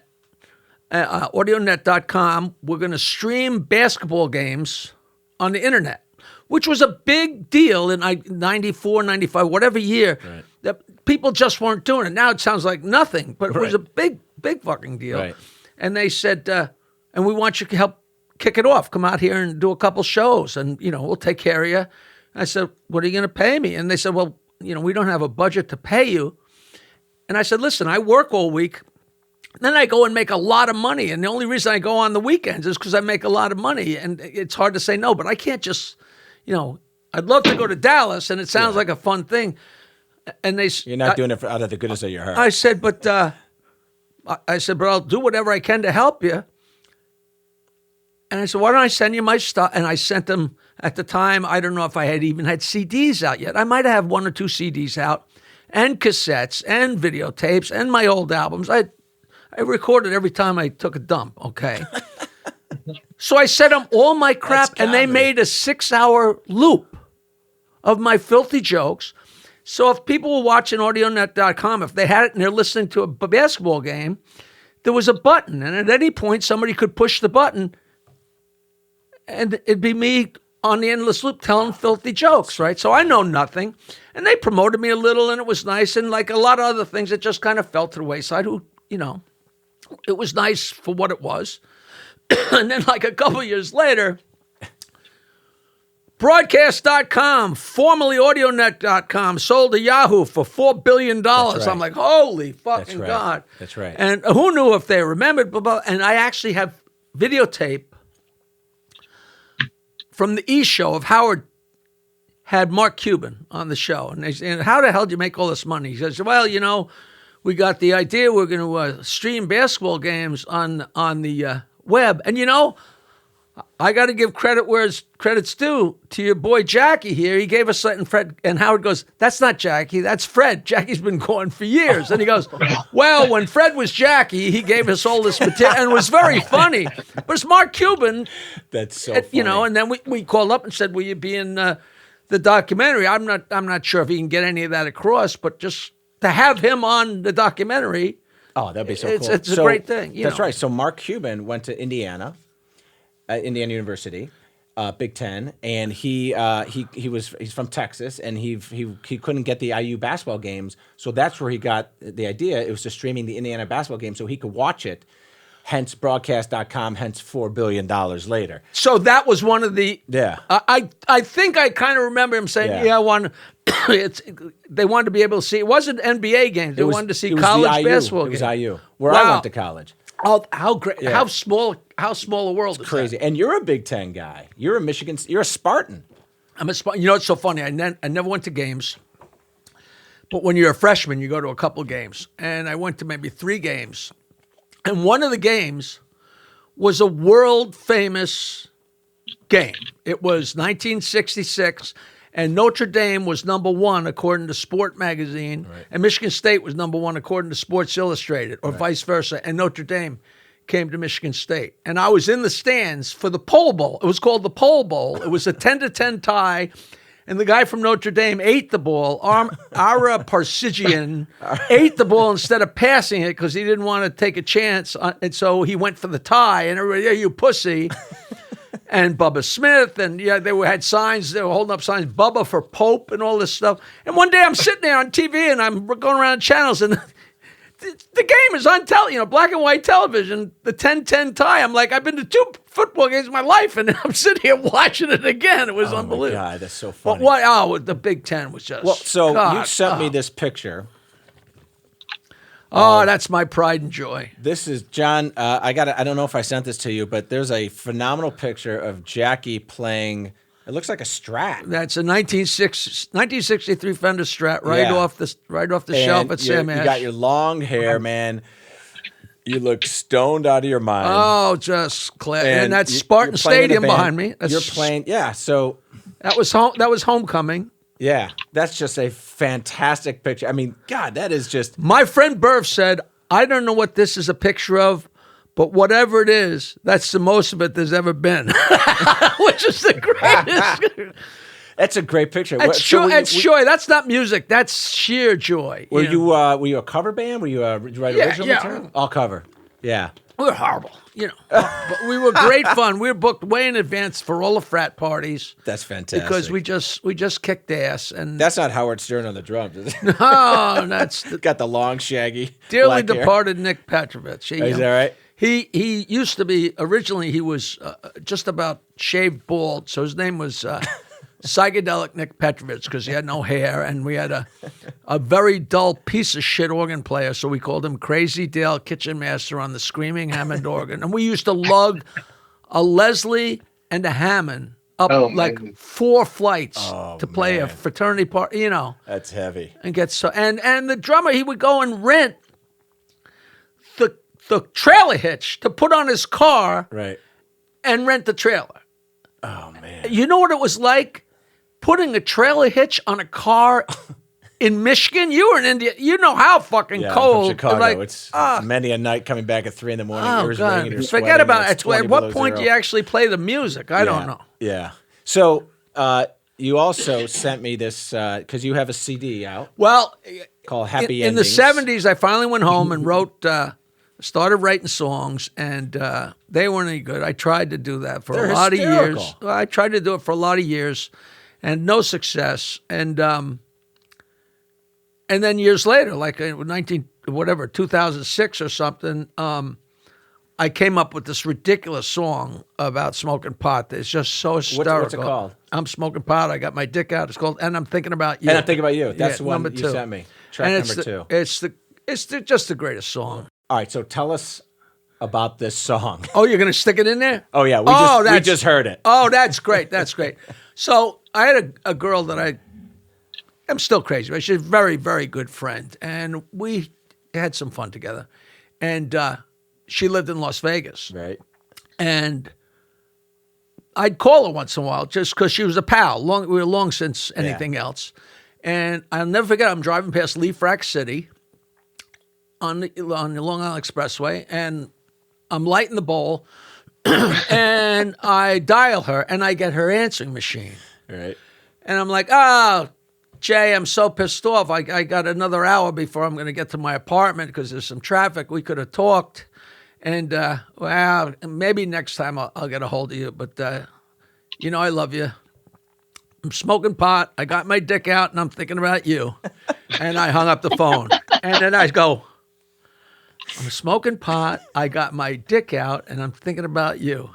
audionet.com. We're going to stream basketball games on the internet, which was a big deal in 94, 95, whatever year. Right. That people just weren't doing it. Now it sounds like nothing, but it was a big, big fucking deal. Right. And they said, and we want you to help kick it off. Come out here and do a couple shows, and we'll take care of you. I said, what are you going to pay me? And they said, well, we don't have a budget to pay you. And I said, listen, I work all week. Then I go and make a lot of money. And the only reason I go on the weekends is because I make a lot of money. And it's hard to say no, but I can't just, I'd love to go to Dallas, and it sounds like a fun thing. And you're not doing it out of the goodness of your heart. I said, but I'll do whatever I can to help you. And I said, why don't I send you my stuff? And I sent them at the time. I don't know if I had even had CDs out yet. I might have 1 or 2 CDs out, and cassettes, and videotapes, and my old albums. I recorded every time I took a dump, okay? So I sent them all my crap, and they made a 6-hour loop of my filthy jokes. So if people were watching audionet.com, if they had it and they're listening to a basketball game, there was a button, and at any point somebody could push the button, and it'd be me on the endless loop telling filthy jokes, right? So I know nothing. And they promoted me a little, and it was nice. And like a lot of other things, it just kind of fell to the wayside. It was nice for what it was. And then like a couple years later, Broadcast.com, formerly AudioNet.com, sold to Yahoo for $4 billion. Right. I'm like, holy fucking God. That's right. And who knew if they remembered? Blah, blah. And I actually have videotape from the E! Show of Howard had Mark Cuban on the show. And they said, how the hell did you make all this money? He says, well, we got the idea we're going to stream basketball games on the web. And, I got to give credit where credit's due to your boy Jackie here. He gave us something, Fred, and Howard goes, that's not Jackie, that's Fred. Jackie's been gone for years. And he goes, well, when Fred was Jackie, he gave us all this material, and it was very funny. But it's Mark Cuban. That's so funny. And then we called up and said, will you be in the documentary? I'm not sure if he can get any of that across, but just to have him on the documentary. Oh, that'd be so cool. It's a great thing. That's right. So Mark Cuban went to Indiana University, Big Ten, and he's from Texas, and he couldn't get the IU basketball games, so that's where he got the idea. It was just streaming the Indiana basketball game so he could watch it. Hence Broadcast.com. Hence $4 billion later. So that was one of the. Yeah. I think I kind of remember him saying, I want. They wanted to be able to see. It wasn't NBA games. They wanted to see college basketball games. It was IU, where I went to college. Oh, how great! Yeah. How small a world is crazy. That? And you're a Big Ten guy. You're a Michigan. You're a Spartan. I'm a Spartan. It's so funny. I never went to games, but when you're a freshman, you go to a couple games, and I went to maybe 3 games, and one of the games was a world famous game. It was 1966. And Notre Dame was #1 according to Sport Magazine, right. And Michigan State was #1 according to Sports Illustrated, or vice versa. And Notre Dame came to Michigan State. And I was in the stands for the Pole Bowl. It was called the Pole Bowl. It was a 10-10 tie. And the guy from Notre Dame ate the ball. Ara Parsigian ate the ball instead of passing it because he didn't want to take a chance. And so he went for the tie. And everybody, you pussy. And Bubba Smith, and they had signs, they were holding up signs, Bubba for Pope and all this stuff. And one day I'm sitting there on TV and I'm going around channels and the game is on black and white television, the 10-10 tie. I'm like, I've been to 2 football games in my life and I'm sitting here watching it again. It was unbelievable. My God, that's so funny. But the Big Ten was just. Well, so you sent me this picture. Oh, that's my pride and joy. This is John. I don't know if I sent this to you, but there's a phenomenal picture of Jackie playing. It looks like a Strat. That's a 1963 Fender Strat, right off the shelf at Sam Ash. You got your long hair, man. You look stoned out of your mind. Oh, just and that's Spartan Stadium behind me. You're playing, yeah. So that was homecoming. Yeah, that's just a fantastic picture. I mean, God, that is just. My friend Burf said, "I don't know what this is a picture of, but whatever it is, that's the most of it there's ever been," which is the greatest. That's a great picture. That's joy. That's not music. That's sheer joy. Were you a cover band? Were you write original material? All cover. Yeah. We were horrible, but we were great fun. We were booked way in advance for all the frat parties. That's fantastic. Because we just kicked ass, and that's not Howard Stern on the drums, is it? No, that's got the long, shaggy, dearly black hair. Departed Nick Petrovich. Is that right? He used to be originally. He was just about shaved bald, so his name was Psychedelic Nick Petrovich because he had no hair, and we had a very dull piece of shit organ player, so we called him Crazy Dale Kitchen Master on the screaming Hammond organ. And we used to lug a Leslie and a Hammond up 4 flights to play a fraternity party, That's heavy. And and the drummer, he would go and rent the trailer hitch to put on his car, right, and rent the trailer. Oh man. You know what it was like? Putting a trailer hitch on a car in Michigan. You were in India. You know how fucking cold. From Chicago. It's many a night coming back at 3 a.m. Ears ringing, you're sweating, forget about it. At what point 0. do you actually play the music? I don't know. Yeah. So you also sent me this because you have a CD out. Well, called Happy Endings. Endings. In the 70s, I finally went home and started writing songs, and they weren't any good. I tried to do that for a lot of years. I tried to do it for a lot of years. And no success, and then years later, like in 2006 or something, I came up with this ridiculous song about smoking pot. It's just so hysterical. What's it called? I'm smoking pot. I got my dick out. It's called "And I'm Thinking About You." And I'm thinking about you. That's the one number you 2. sent me. Track number 2. It's just the greatest song. All right, so tell us about this song. Oh, you're gonna stick it in there? Oh yeah, we just heard it. Oh, that's great. That's great. So I had a girl that I'm still crazy about. She's a very, very good friend, and we had some fun together. And she lived in Las Vegas, right? And I'd call her once in a while just because she was a pal. We were long since anything else. And I'll never forget. I'm driving past Leaf Rack City on the Long Island Expressway, and I'm lighting the bowl, and I dial her, and I get her answering machine. Right. And I'm like, oh, Jay, I'm so pissed off. I got another hour before I'm going to get to my apartment because there's some traffic. We could have talked. And, well, maybe next time I'll get a hold of you. But, I love you. I'm smoking pot. I got my dick out, and I'm thinking about you. And I hung up the phone. And then I go, I'm smoking pot. I got my dick out, and I'm thinking about you.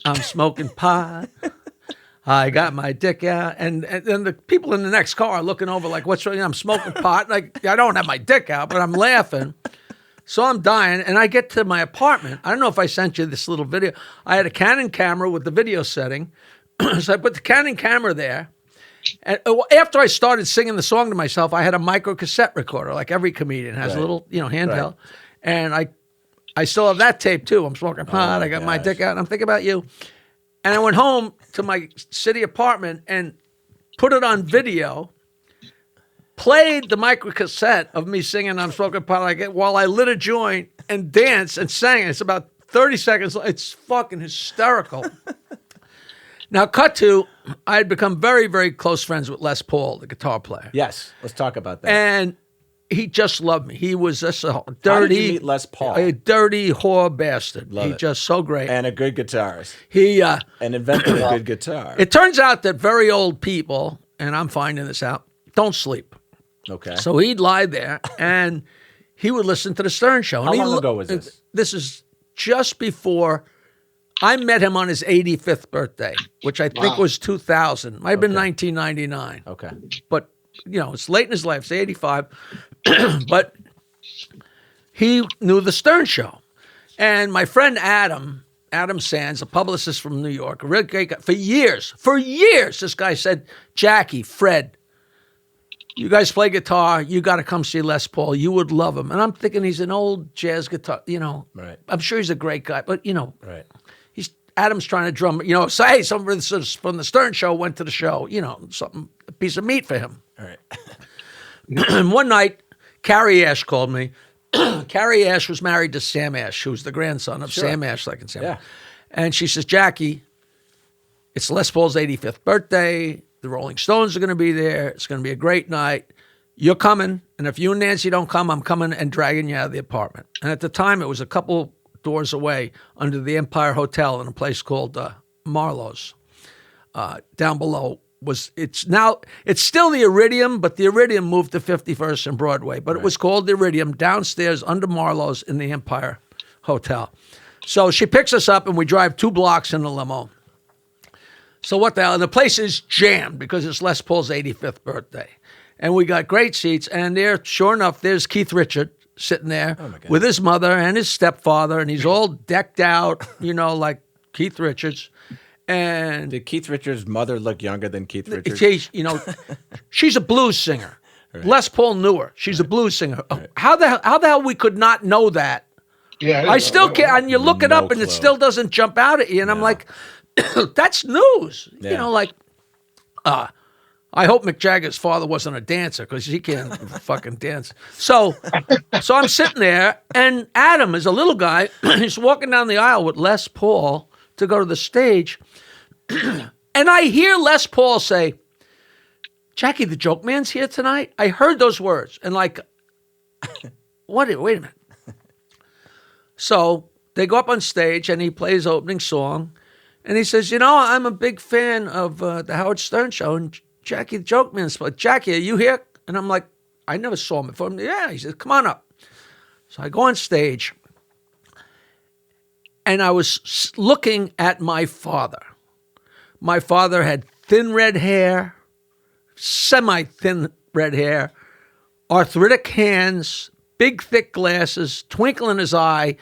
I'm smoking pot. I got my dick out. And then the people in the next car are looking over like, what's wrong? I'm smoking pot. Like, I don't have my dick out, but I'm laughing. So I'm dying, and I get to my apartment. I don't know if I sent you this little video. I had a Canon camera with the video setting. So I put the Canon camera there. And after I started singing the song to myself, I had a micro cassette recorder, like every comedian has a little, handheld. Right. And I still have that tape too. I'm smoking pot. I got my dick out, and I'm thinking about you. And I went home to my city apartment and put it on video, played the micro cassette of me singing "I'm Smoking Pot" while I lit a joint and danced and sang. It's about 30 seconds. It's fucking hysterical. Now, cut to, I had become very, very close friends with Les Paul, the guitar player. Yes, let's talk about that. And he just loved me. He was just a dirty, how did you meet Les Paul? A dirty whore bastard. Love it. Just so great. And a good guitarist. He and invented a good guitar. It turns out that very old people, and I'm finding this out, don't sleep. Okay. So he'd lie there, and he would listen to the Stern Show. How long ago was this? This is just before I met him on his 85th birthday, which I think was 2000. Might have been 1999. Okay. But, it's late in his life. It's 85. But he knew the Stern Show. And my friend Adam Sands, a publicist from New York, a real great guy, for years, this guy said, Jackie, Fred, you guys play guitar, you got to come see Les Paul. You would love him. And I'm thinking he's an old jazz guitar, Right. I'm sure he's a great guy, but, Right. Adam's trying to drum, so hey, someone from the Stern Show went to the show, a piece of meat for him. All right. And one night, Carrie Ash called me. Carrie Ash was married to Sam Ash, who's the grandson of Sam Ash, like in Sam. Yeah. And she says, Jackie, it's Les Paul's 85th birthday. The Rolling Stones are going to be there. It's going to be a great night. You're coming. And if you and Nancy don't come, I'm coming and dragging you out of the apartment. And at the time, it was a couple doors away under the Empire Hotel in a place called Marlowe's. Down below it's still the Iridium, but the Iridium moved to 51st and Broadway. But It was called the Iridium downstairs under Marlowe's in the Empire Hotel. So she picks us up and we drive 2 blocks in a limo. So what the hell? And the place is jammed because it's Les Paul's 85th birthday. And we got great seats. And there, sure enough, there's Keith Richards sitting there with his mother and his stepfather. And he's all decked out, like Keith Richards. And did Keith Richards' mother look younger than Keith Richards? She's a blues singer. Right. Les Paul knew her. She's a blues singer. Right. How the hell we could not know that? Yeah, I still can't. And you look it up, and it still doesn't jump out at you. And I'm like, that's news. Yeah. I hope Mick Jagger's father wasn't a dancer because he can't fucking dance. So I'm sitting there, and Adam is a little guy. He's walking down the aisle with Les Paul to go to the stage. And I hear Les Paul say, Jackie, the Joke Man's here tonight. I heard those words. And wait a minute. So they go up on stage and he plays opening song. And he says, I'm a big fan of the Howard Stern Show. And Jackie, the Joke Man's playing. Jackie, are you here? And I'm like, I never saw him before. Yeah. He says, come on up. So I go on stage. And I was looking at my father. My father had thin red hair, semi-thin red hair, arthritic hands, big thick glasses, twinkle in his eye.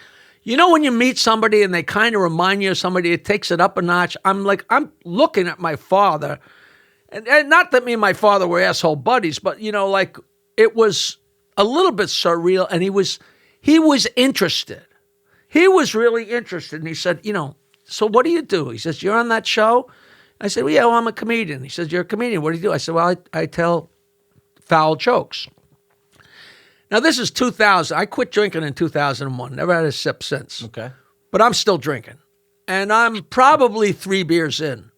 When you meet somebody and they kind of remind you of somebody, it takes it up a notch. I'm looking at my father. And not that me and my father were asshole buddies, but, it was a little bit surreal. And he was interested. He was really interested. And he said, so what do you do? He says, you're on that show? I said, well, yeah, I'm a comedian. He says, you're a comedian. What do you do? I said, well, I tell foul jokes. Now, this is 2000. I quit drinking in 2001. Never had a sip since. Okay. But I'm still drinking. And I'm probably 3 beers in,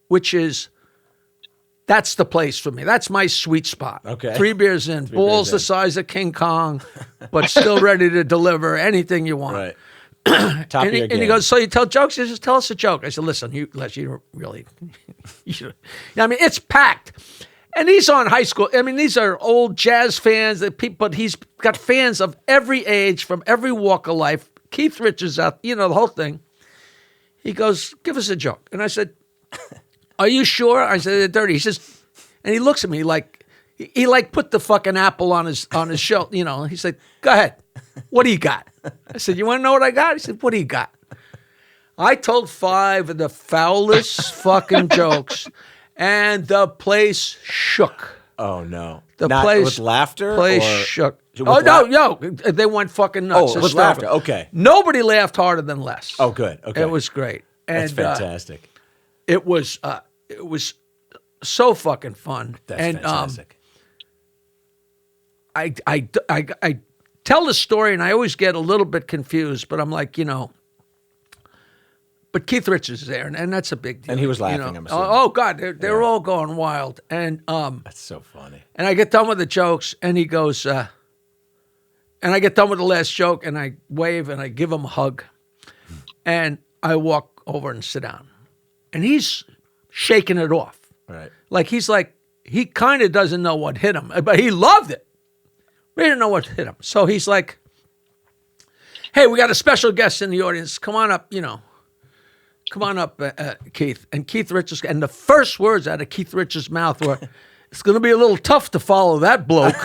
that's the place for me. That's my sweet spot. Okay. 3 beers in. Balls the size of King Kong, but still ready to deliver anything you want. Right. Top of your And game. he goes, so you tell jokes? He says, tell us a joke. I said, listen, you don't really, it's packed. And he's on high school. These are old jazz fans, but he's got fans of every age, from every walk of life. Keith Richards out, the whole thing. He goes, give us a joke. And I said, are you sure? I said, they're dirty. He says, and he looks at me like, he put the fucking apple on his shelf, He said, go ahead. What do you got? I said, you want to know what I got? He said, what do you got? I told 5 of the foulest fucking jokes, and the place shook. Oh, no. The Not place with laughter? Place or shook. with Oh, la- no, they went fucking nuts. Oh, with laughter. Okay. Nobody laughed harder than Les. Oh, good. Okay. It was great. That's And, fantastic. It was so fucking fun. That's and, fantastic. I tell the story, and I always get a little bit confused, but I'm like, but Keith Richards is there, and that's a big deal. And he was laughing, I'm assuming. Oh God, they're all going wild. And That's so funny. and I get done with the jokes, and he goes, and I get done with the last joke, and I wave, and I give him a hug, and I walk over and sit down. And he's shaking it off. Right. He kind of doesn't know what hit him, but he loved it. We didn't know what hit him. So he's like, hey, we got a special guest in the audience. Come on up, Come on up, Keith. And Keith Richards, and the first words out of Keith Richards' mouth were, it's going to be a little tough to follow that bloke,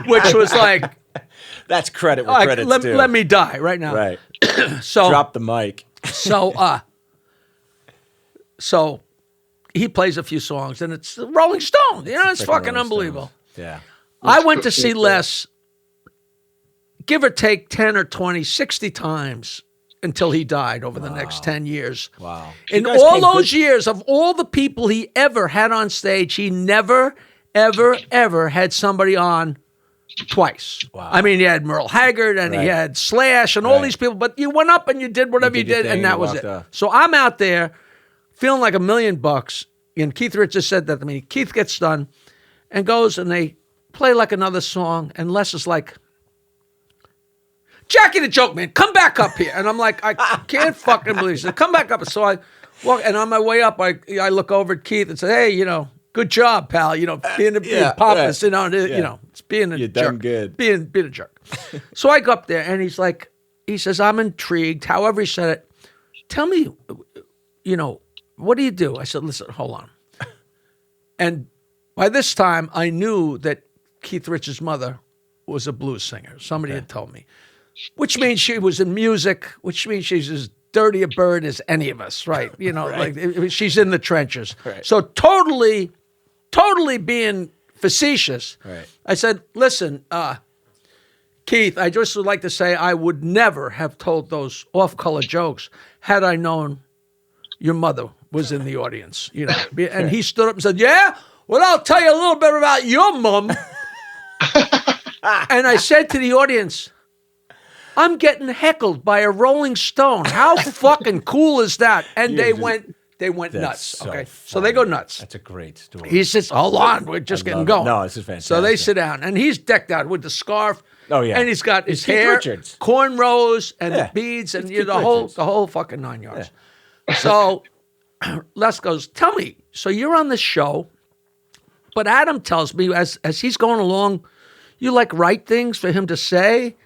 which was like, That's credit where credit's due. Let me die right now. Right. So Drop the mic. So he plays a few songs, and it's Rolling Stone. You know, it's fucking Rolling unbelievable. Stones. Yeah. I went to see Les, give or take 10 or 20, 60 times until he died over the next 10 years. Wow. In all those years, of all the people he ever had on stage, he never, ever, ever had somebody on twice. Wow. I mean, he had Merle Haggard and he had Slash and all these people, but you went up and you did whatever you did, and that was it. So I'm out there feeling like $1 million, and Keith Richards said that to me. Keith gets done and goes, and they play like another song, and Les is like, Jackie the Joke Man, come back up here. And I'm like, I can't fucking believe it. He said, come back up. So I walk, and on my way up, I look over at Keith and say, hey, you know, good job, pal. You know, being pompous, you know, it's being a You're jerk. done good. Being a jerk. So I go up there, and he's like, he says, I'm intrigued. However he said it, tell me, you know, what do you do? I said, listen, hold on. And by this time, I knew that Keith Richards' mother was a blues singer. Somebody had told me, which means she was in music, which means she's as dirty a bird as any of us, right? You know, like she's in the trenches. Right. So totally being facetious. Right. I said, listen, Keith, I just would like to say I would never have told those off-color jokes had I known your mother was in the audience, you know. And he stood up and said, yeah, well, I'll tell you a little bit about your mom. And I said to the audience, I'm getting heckled by a Rolling Stone. How fucking cool is that? And they went nuts. Okay. So they go nuts. That's a great story. He says, hold on, we're just getting going. No, this is fantastic. So they sit down, and he's decked out with the scarf. Oh, yeah. And he's got his Keith hair, Richards. cornrows, and the beads, and the whole fucking 9 yards. Yeah. So Les goes, tell me, so you're on this show, but Adam tells me as he's going along, you like write things for him to say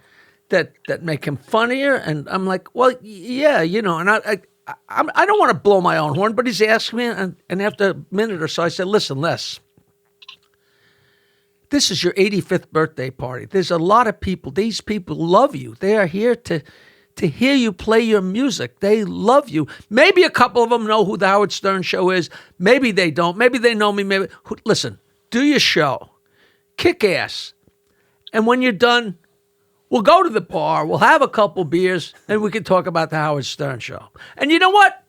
that make him funnier? And I'm like, well, yeah, you know, and I don't want to blow my own horn, but he's asking me, and after a minute or so, I said, listen, Les, this is your 85th birthday party. There's a lot of people. These people love you. They are here to hear you play your music. They love you. Maybe a couple of them know who the Howard Stern Show is. Maybe they don't. Maybe they know me. Maybe. Listen, do your show. Kick ass. And when you're done, we'll go to the bar. We'll have a couple beers, and we can talk about the Howard Stern Show. And you know what?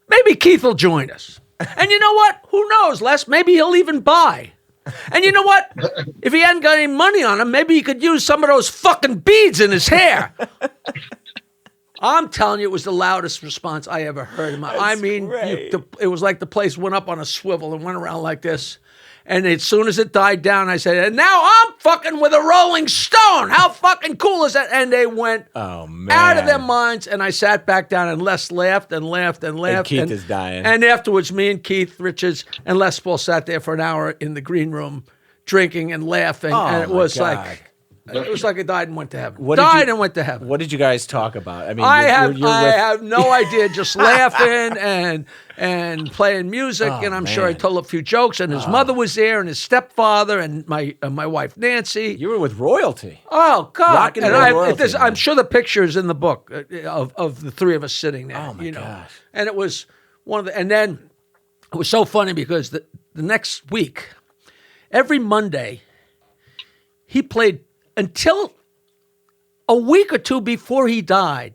Maybe Keith will join us. And you know what? Who knows, Les? Maybe he'll even buy. And you know what? If he hadn't got any money on him, maybe he could use some of those fucking beads in his hair. I'm telling you, it was the loudest response I ever heard. I mean, it was like the place went up on a swivel and went around like this. And as soon as it died down, I said, and now I'm fucking with a Rolling Stone. How fucking cool is that? And they went out of their minds. And I sat back down, and Les laughed and laughed and laughed. And Keith is dying. And afterwards, me and Keith Richards and Les Paul sat there for an hour in the green room drinking and laughing. And it was like I died and went to heaven. And went to heaven. What did you guys talk about? I mean, I have no idea. Just laughing and playing music, and I'm sure I told a few jokes. And his mother was there, and his stepfather, and my wife Nancy. You were with royalty. Oh God! And royalty, I'm sure the picture is in the book of the three of us sitting there. Oh my gosh! And it was one of the. And then it was so funny because the next week, every Monday, he played. Until a week or two before he died,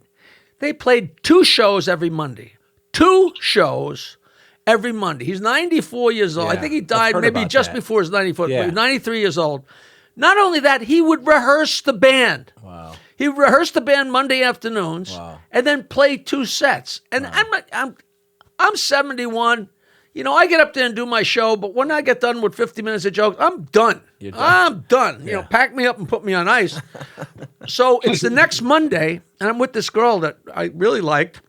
they played 2 shows every Monday. 2 shows every Monday. He's 94 years old. Yeah, I think he died maybe just before his 94th. Yeah. He was 93 years old. Not only that, he would rehearse the band. Wow. He rehearsed the band Monday afternoons and then play 2 sets. And I'm 71. You know, I get up there and do my show, but when I get done with 50 minutes of jokes, I'm done. You're done. I'm done. You know, pack me up and put me on ice. So it's the next Monday, and I'm with this girl that I really liked.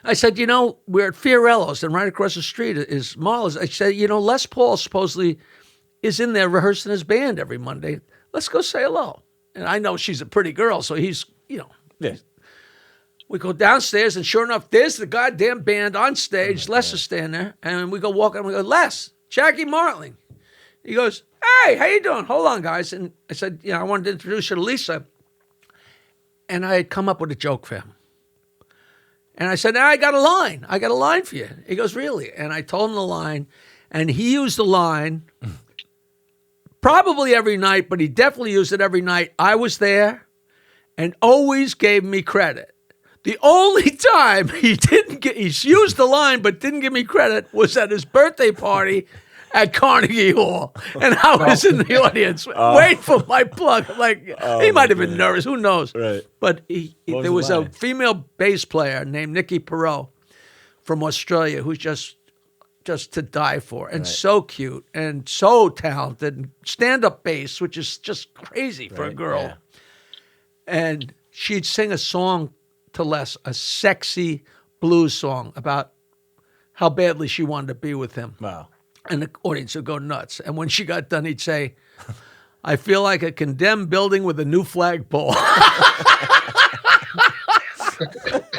I said, you know, we're at Fiorello's, and right across the street is Marla's. I said, you know, Les Paul supposedly is in there rehearsing his band every Monday. Let's go say hello. And I know she's a pretty girl, so he's, you know. Yeah. We go downstairs, and sure enough, there's the goddamn band on stage. Les is standing there, and we go walking, and we go, Les, Jackie Martling. He goes, Hey, how you doing? Hold on, guys. And I said, I wanted to introduce you to Lisa. And I had come up with a joke for him. And I said, I got a line. I got a line for you. He goes, really? And I told him the line. And he used the line probably every night, but he definitely used it every night. I was there and always gave me credit. The only time he used the line but didn't give me credit was at his birthday party at Carnegie Hall. And I was in the audience waiting for my plug. Like, he might have been nervous. Who knows? Right. But there was a female bass player named Nikki Perot from Australia who's just to die for, and so cute and so talented, and stand-up bass, which is just crazy for a girl. Yeah. And she'd sing a song to Les, a sexy blues song about how badly she wanted to be with him. Wow. And the audience would go nuts. And when she got done, he'd say, I feel like a condemned building with a new flagpole.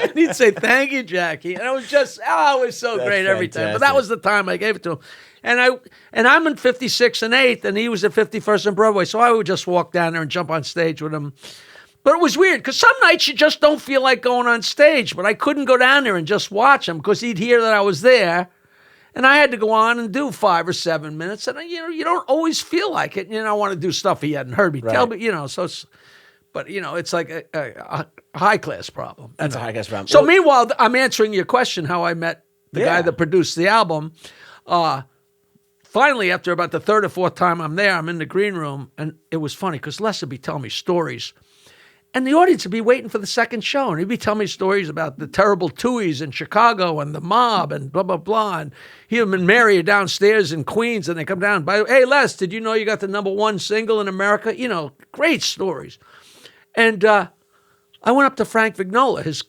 And he'd say, thank you, Jackie. And it was just, it was so great every time. But that was the time I gave it to him. And I'm in 56 and 8th, and he was at 51st and Broadway. So I would just walk down there and jump on stage with him. But it was weird, because some nights you just don't feel like going on stage. But I couldn't go down there and just watch him, because he'd hear that I was there. And I had to go on and do 5 or 7 minutes. And, you don't always feel like it. I want to do stuff he hadn't heard me tell, but, so it's... But, it's like a high-class problem. That's a high-class problem. So meanwhile, I'm answering your question, how I met the guy that produced the album. Finally, after about the third or fourth time I'm there, I'm in the green room, and it was funny because Les would be telling me stories. And the audience would be waiting for the second show, and he'd be telling me stories about the terrible Tuohys in Chicago and the mob and blah, blah, blah. And he and Mary are downstairs in Queens, and they come down. Hey, Les, did you know you got the #1 single in America? Great stories. And I went up to Frank Vignola.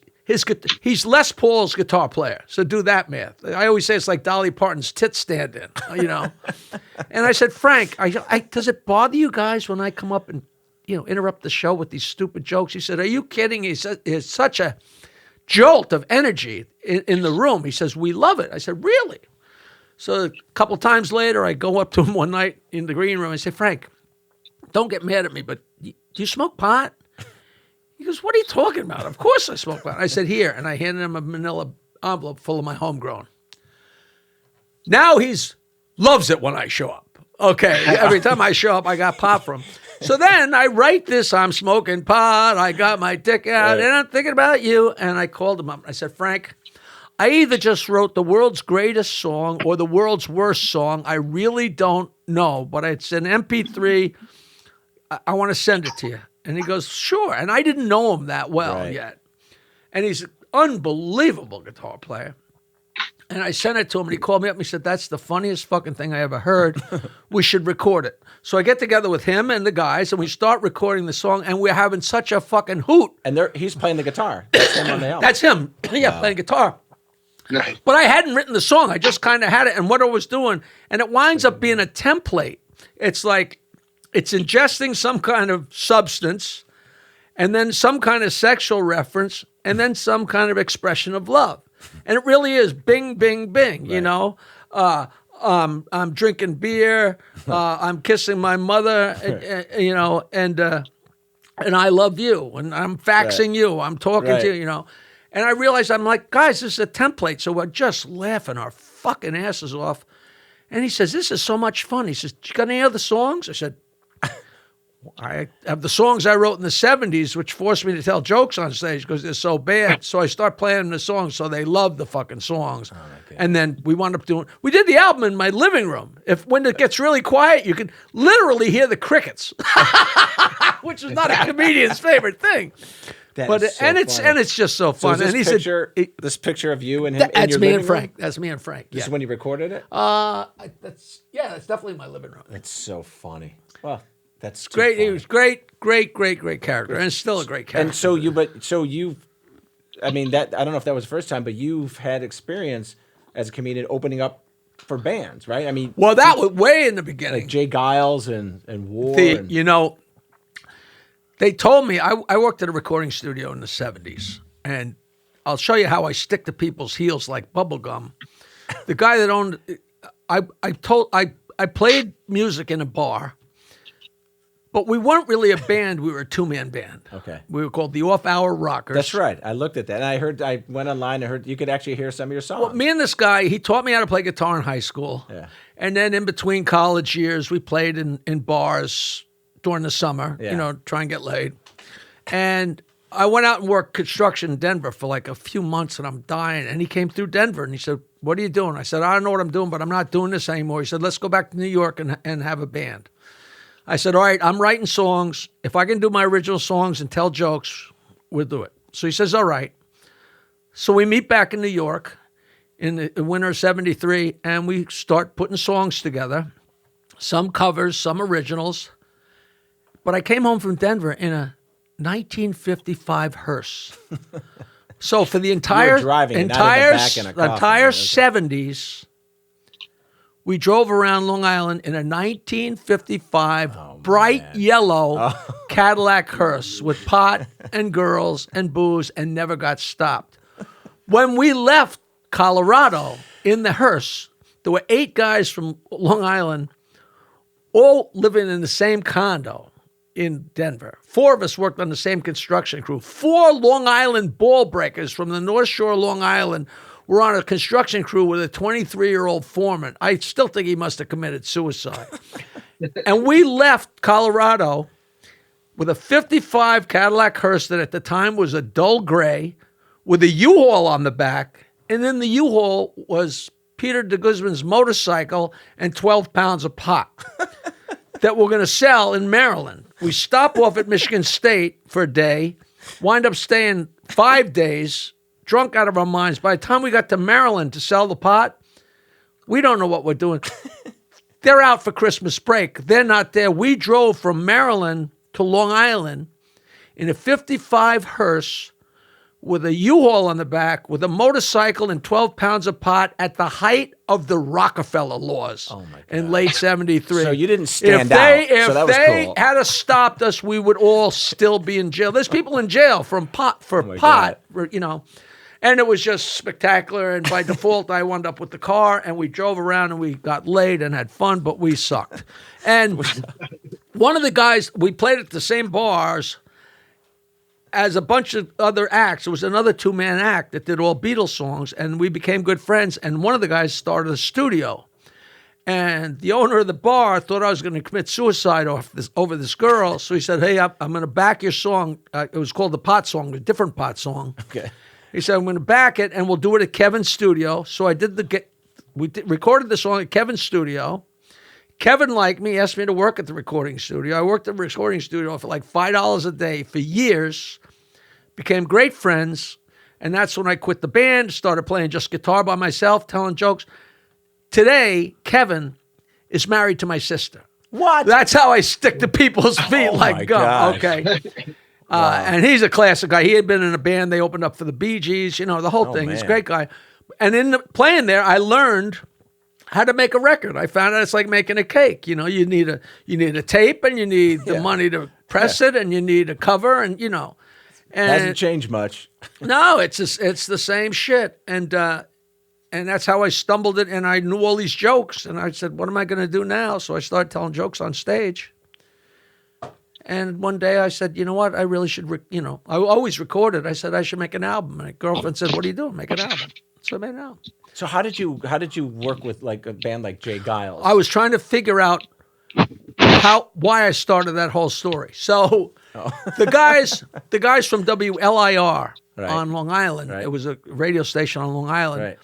He's Les Paul's guitar player, so do that math. I always say it's like Dolly Parton's tit stand-in, And I said, Frank, does it bother you guys when I come up and interrupt the show with these stupid jokes? He said, are you kidding? He said, it's such a jolt of energy in the room. He says, we love it. I said, really? So a couple times later, I go up to him one night in the green room. I say, Frank, don't get mad at me, but do you smoke pot? He goes, what are you talking about? Of course I smoke pot. I said, here. And I handed him a manila envelope full of my homegrown. Now loves it when I show up. Okay. Every time I show up, I got pot from him. So then I write this, I'm smoking pot, I got my dick out, and I'm thinking about you. And I called him up. I said, Frank, I either just wrote the world's greatest song or the world's worst song. I really don't know, but it's an MP3. I want to send it to you. And he goes, sure. And I didn't know him that well yet. And he's an unbelievable guitar player. And I sent it to him, and he called me up and he said, that's the funniest fucking thing I ever heard. We should record it. So I get together with him and the guys, and we start recording the song, and we're having such a fucking hoot. And he's playing the guitar. That's him on the album. That's him. Playing guitar. Nice. But I hadn't written the song. I just kind of had it and what I was doing. And it winds up being a template. It's like, it's ingesting some kind of substance, and then some kind of sexual reference, and then some kind of expression of love. And it really is bing, bing, bing, right. I'm drinking beer, I'm kissing my mother, and I love you, and I'm faxing you, I'm talking to you, And I realized, I'm like, guys, this is a template, so we're just laughing our fucking asses off. And he says, this is so much fun. He says, you got any other songs? I said, I have the songs I wrote in the 70s, which forced me to tell jokes on stage because they're so bad. So I start playing the songs so they love the fucking songs. And then we wound up we did the album in my living room. When it gets really quiet, you can literally hear the crickets, which is not a comedian's favorite thing. It's just so fun. So and he said, this picture of you and him. That's me and Frank. That's me and Frank. This is when you recorded it. That's definitely my living room. It's so funny. Well, that's great. Funny. He was great character, and still a great character. And I don't know if that was the first time, but you've had experience as a comedian opening up for bands, right? I mean, well, that was way in the beginning. Like Jay Giles and War. They told me, I worked at a recording studio in the 70s, and I'll show you how I stick to people's heels like bubble gum. The guy that owned, I I played music in a bar, but we weren't really a band. We were a two-man band. Okay. We were called the Off-Hour Rockers. That's right. I looked at that, and I went online and heard you could actually hear some of your songs. Well, me and this guy, he taught me how to play guitar in high school. Yeah. And then in between college years, we played in bars during the summer, try and get laid. And I went out and worked construction in Denver for like a few months, and I'm dying. And he came through Denver, and he said, "What are you doing?" I said, "I don't know what I'm doing, but I'm not doing this anymore." He said, "Let's go back to New York and have a band." I said, "All right, I'm writing songs. If I can do my original songs and tell jokes, we'll do it." So he says, "All right." So we meet back in New York in the winter of '73, and we start putting songs together, some covers, some originals. But I came home from Denver in a 1955 hearse. So for the entire driving, not in the back in a coffin. entire 70s, we drove around Long Island in a 1955 bright yellow Cadillac hearse with pot and girls and booze and never got stopped. When we left Colorado in the hearse, there were 8 guys from Long Island all living in the same condo in Denver. 4 of us worked on the same construction crew. 4 Long Island ball breakers from the North Shore of Long Island were on a construction crew with a 23-year-old foreman. I still think he must have committed suicide. And we left Colorado with a 55 Cadillac hearse that at the time was a dull gray with a U-Haul on the back. And in the U-Haul was Peter de Guzman's motorcycle and 12 pounds of pot that we're going to sell in Maryland. We stop off at Michigan State for a day, wind up staying 5 days, drunk out of our minds. By the time we got to Maryland to sell the pot, we don't know what we're doing. They're out for Christmas break. They're not there. We drove from Maryland to Long Island in a 55 hearse with a U-Haul on the back, with a motorcycle and 12 pounds of pot at the height of the Rockefeller laws in late 73. So you didn't stand out. If so that was they cool. had stopped us, we would all still be in jail. There's people in jail for pot, and it was just spectacular. And by default, I wound up with the car, and we drove around, and we got laid and had fun, but we sucked. And one of the guys, we played at the same bars as a bunch of other acts. It was another 2-man act that did all Beatles songs, and we became good friends. And one of the guys started a studio. And the owner of the bar thought I was going to commit suicide over this girl. So he said, "Hey, I'm going to back your song." It was called the Pot Song, a different pot song. Okay. He said, "I'm going to back it, and we'll do it at Kevin's studio." So I recorded the song at Kevin's studio. Kevin liked me, asked me to work at the recording studio. I worked at the recording studio for like $5 a day for years, became great friends, and that's when I quit the band, started playing just guitar by myself, telling jokes. Today, Kevin is married to my sister. What? That's how I stick to people's feet like gum. gosh. Okay. And he's a classic guy. He had been in a band. They opened up for the Bee Gees, the whole thing. Man. He's a great guy. And in playing there, I learned how to make a record. I found out it's like making a cake. You need a tape, and you need the money to press it, and you need a cover, and And hasn't changed much. No, it's the same shit. And that's how I stumbled it. And I knew all these jokes, and I said, "What am I going to do now?" So I started telling jokes on stage. And one day I said, "You know what? I really should. I always recorded. I said I should make an album." My girlfriend said, "What are you doing? Make an album." So I made an album. So how did you work with like a band like Jay Giles? I was trying to figure out why I started that whole story. So the guys from WLIR on Long Island, it was a radio station on Long Island,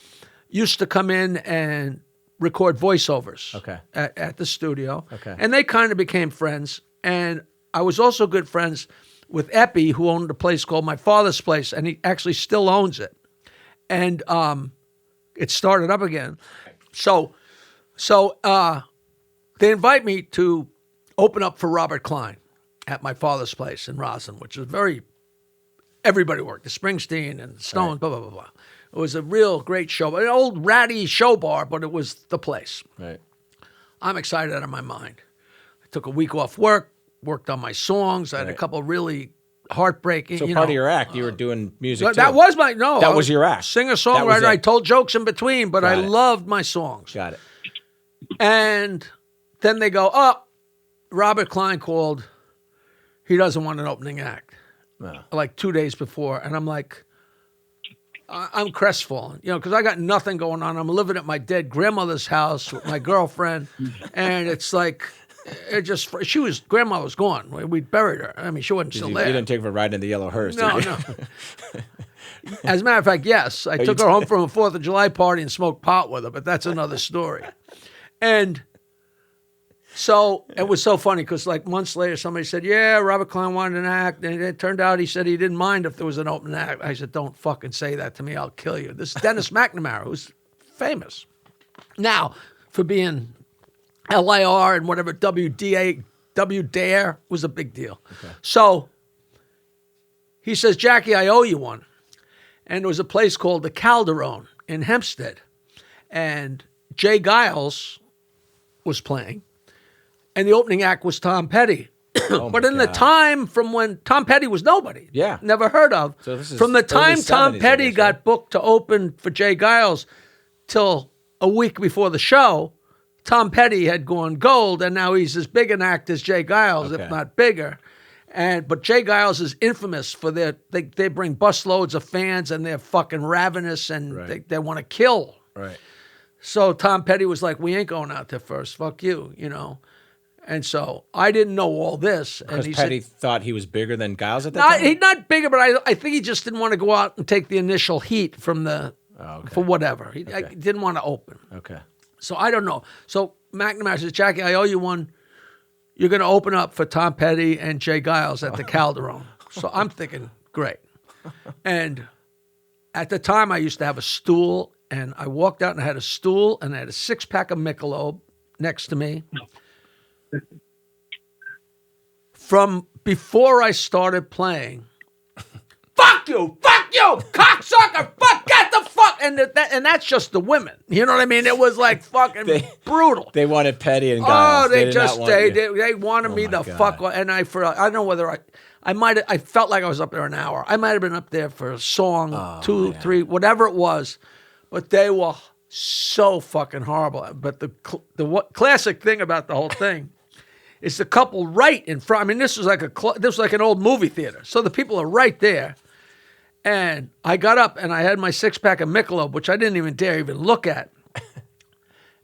used to come in and record voiceovers at the studio. Okay. And they kind of became friends. And I was also good friends with Epi, who owned a place called My Father's Place, and he actually still owns it. And it started up again. So they invite me to open up for Robert Klein at My Father's Place in Roslyn, which was everybody worked, the Springsteen and Stone, blah, blah, blah, blah. It was a real great show, an old ratty show bar, but it was the place. Right. I'm excited out of my mind. I took a week off work, worked on my songs. I had a couple really heartbreaking. So part of your act, you were doing music too. That was your act. Singer-songwriter. I told jokes in between, but I loved my songs. Got it. And then they go, oh, Robert Klein called. He doesn't want an opening act. No. Like 2 days before. And I'm like, I'm crestfallen, because I got nothing going on. I'm living at my dead grandmother's house with my girlfriend. And it's like, grandma was gone. We buried her. I mean, she wasn't still there. You didn't take her ride in the yellow hearse, No, did you? no. As a matter of fact, yes. I took her home from a 4th of July party and smoked pot with her, but that's another story. And so it was so funny because like months later, somebody said, yeah, Robert Klein wanted an act. And it turned out he said he didn't mind if there was an open act. I said, don't fucking say that to me. I'll kill you. This is Dennis McNamara, who's famous. Now, for being LIR and whatever, W Dare was a big deal. Okay. So he says, Jackie, I owe you one. And there was a place called the Calderon in Hempstead. And Jay Giles was playing. And the opening act was Tom Petty. But in the time from when Tom Petty was nobody, never heard of, so from the time Tom Petty got booked to open for Jay Giles till a week before the show, Tom Petty had gone gold, and now he's as big an act as Jay Giles, if not bigger. But Jay Giles is infamous for they bring busloads of fans, and they're fucking ravenous, and they want to kill. Right. So Tom Petty was like, we ain't going out there first. Fuck you, And so I didn't know all this. Because Petty thought he was bigger than Giles at that time? He's not bigger, but I think he just didn't want to go out and take the initial heat from for whatever. He didn't want to open. Okay. So I don't know. So McNamara says, Jackie, I owe you one. You're going to open up for Tom Petty and Jay Giles at the Calderon. So I'm thinking, great. And at the time, I used to have a stool, and I walked out and I had a stool, and I had a 6-pack of Michelob next to me. From before I started playing, fuck you, cocksucker, get the fuck, and that's just the women. You know what I mean? It was like fucking brutal. They wanted Petty and Giles. Oh, they wanted me to fuck, and I don't know whether I felt like I was up there an hour. I might have been up there for a song, 2, 3, whatever it was, but they were so fucking horrible. But the classic thing about the whole thing. It's the couple right in front. I mean, this was like an old movie theater. So the people are right there. And I got up and I had my 6-pack of Michelob, which I didn't even dare even look at.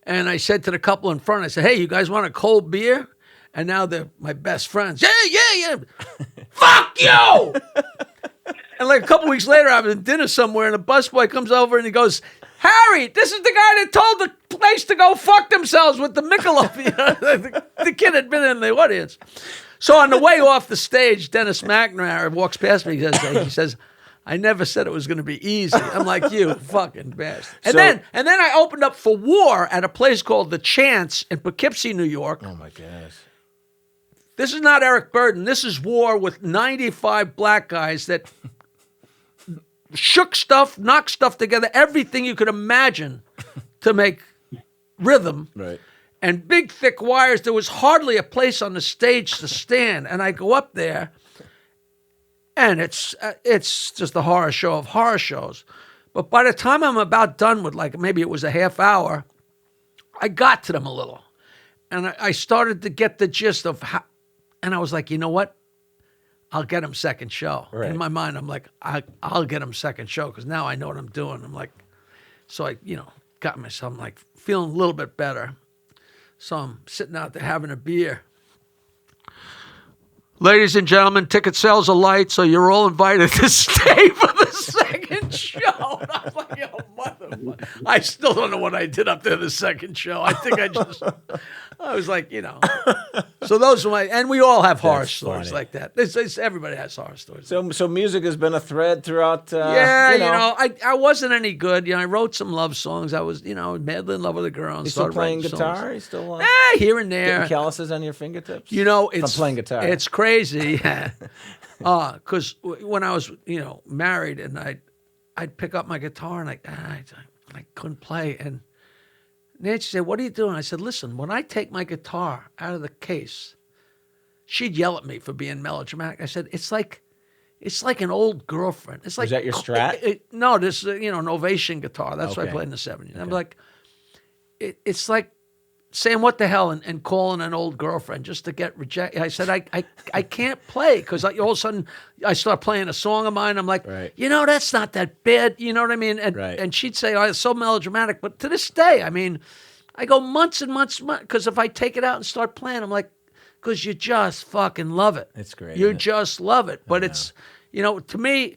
And I said to the couple in front, I said, hey, you guys want a cold beer? And now they're my best friends. Yeah. Fuck you! And like a couple weeks later, I was at dinner somewhere and a busboy comes over and he goes, Harry, this is the guy that told the place to go fuck themselves with the Michelob. The kid had been in the audience. So on the way off the stage, Dennis McNamara walks past me. He says, I never said it was going to be easy. I'm like, you fucking bastard. And then I opened up for War at a place called The Chance in Poughkeepsie, New York. Oh, my gosh. This is not Eric Burden. This is War with 95 black guys that shook stuff, knocked stuff together, everything you could imagine to make rhythm. Right. And big, thick wires. There was hardly a place on the stage to stand. And I go up there, and it's just a horror show of horror shows. But by the time I'm about done with, like, maybe it was a half hour, I got to them a little. And I started to get the gist of how, and I was like, you know what? I'll get him second show. Right. In my mind, I'm like, I'll get him second show because now I know what I'm doing. I'm like, so I, got myself, I'm like feeling a little bit better. So I'm sitting out there having a beer. Ladies and gentlemen, ticket sales are light, so you're all invited to stay for the second show. And I'm like, yo, motherfucker. I still don't know what I did up there the second show. I think I was like, So those are and we all have horror stories like that. Everybody has horror stories. So music has been a thread throughout. I wasn't any good. I wrote some love songs. I was, madly in love with a girl. You still playing guitar? You still here and there. Getting calluses on your fingertips? It's I'm playing guitar. It's crazy. Because when I was, married, and I'd pick up my guitar and I couldn't play. And Nancy said, what are you doing? I said, listen, when I take my guitar out of the case, she'd yell at me for being melodramatic. I said, it's like an old girlfriend. It's like, is that your Strat? No, this an Ovation guitar. That's what I played in the 70s. Okay. I'm like, it's like saying what the hell and calling an old girlfriend just to get rejected. I said, I can't play because all of a sudden I start playing a song of mine. I'm like, that's not that bad. You know what I mean? And she'd say, oh, it's so melodramatic. But to this day, I mean, I go months and months because if I take it out and start playing, I'm like, because you just fucking love it. It's great. You just love it. But it's, to me,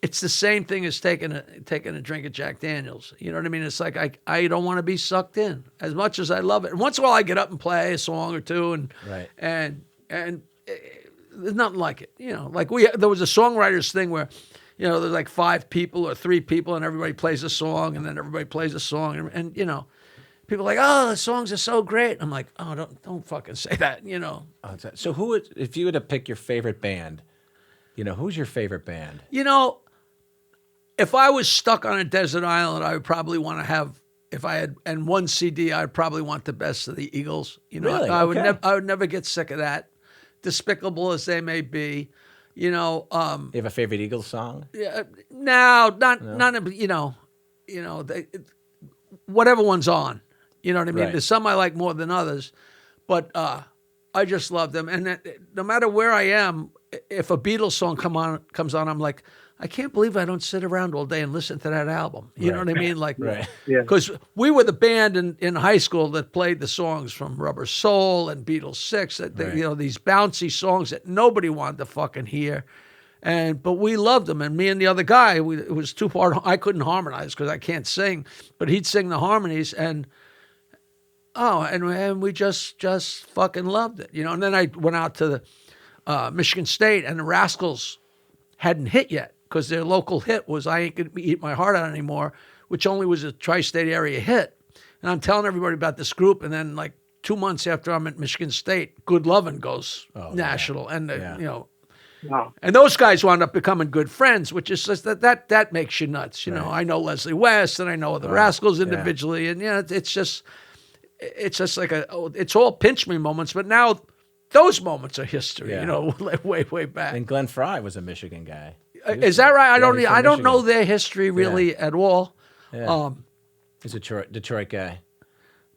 it's the same thing as taking a drink of Jack Daniels. You know what I mean? It's like I don't want to be sucked in as much as I love it. And once in a while I get up and play a song or two, and there's nothing like it. Like there was a songwriters thing where, there's like 5 people or 3 people, and everybody plays a song, and then everybody plays a song, and people are like, oh, the songs are so great. I'm like, oh, don't fucking say that. So if you were to pick your favorite band, who's your favorite band? If I was stuck on a desert island, I would probably want to have, if I had, and one CD, I'd probably want the best of the Eagles. Really? I would never get sick of that, despicable as they may be. You have a favorite Eagles song? Yeah, no, not, whatever one's on. You know what I mean? Right. There's some I like more than others, but I just love them. And no matter where I am, if a Beatles song comes on, I'm like, I can't believe I don't sit around all day and listen to that album. You know what I mean? Like, because we were the band in high school that played the songs from Rubber Soul and Beatles 6, these bouncy songs that nobody wanted to fucking hear. But we loved them. And me and the other guy, it was too hard. I couldn't harmonize because I can't sing, but he'd sing the harmonies, and we just fucking loved it. And then I went out to the Michigan State, and the Rascals hadn't hit yet, because their local hit was I Ain't Gonna Eat My Heart Out Anymore, which only was a tri-state area hit. And I'm telling everybody about this group, and then like 2 months after I'm at Michigan State, Good Lovin' goes national. And, and those guys wound up becoming good friends, which is just that makes you nuts. I know Leslie West, and I know the Rascals individually. And, it's just like it's all pinch me moments, but now those moments are history, way back. And Glenn Fry was a Michigan guy. Is that right? I don't know their history really at all. Yeah. He's a Detroit guy.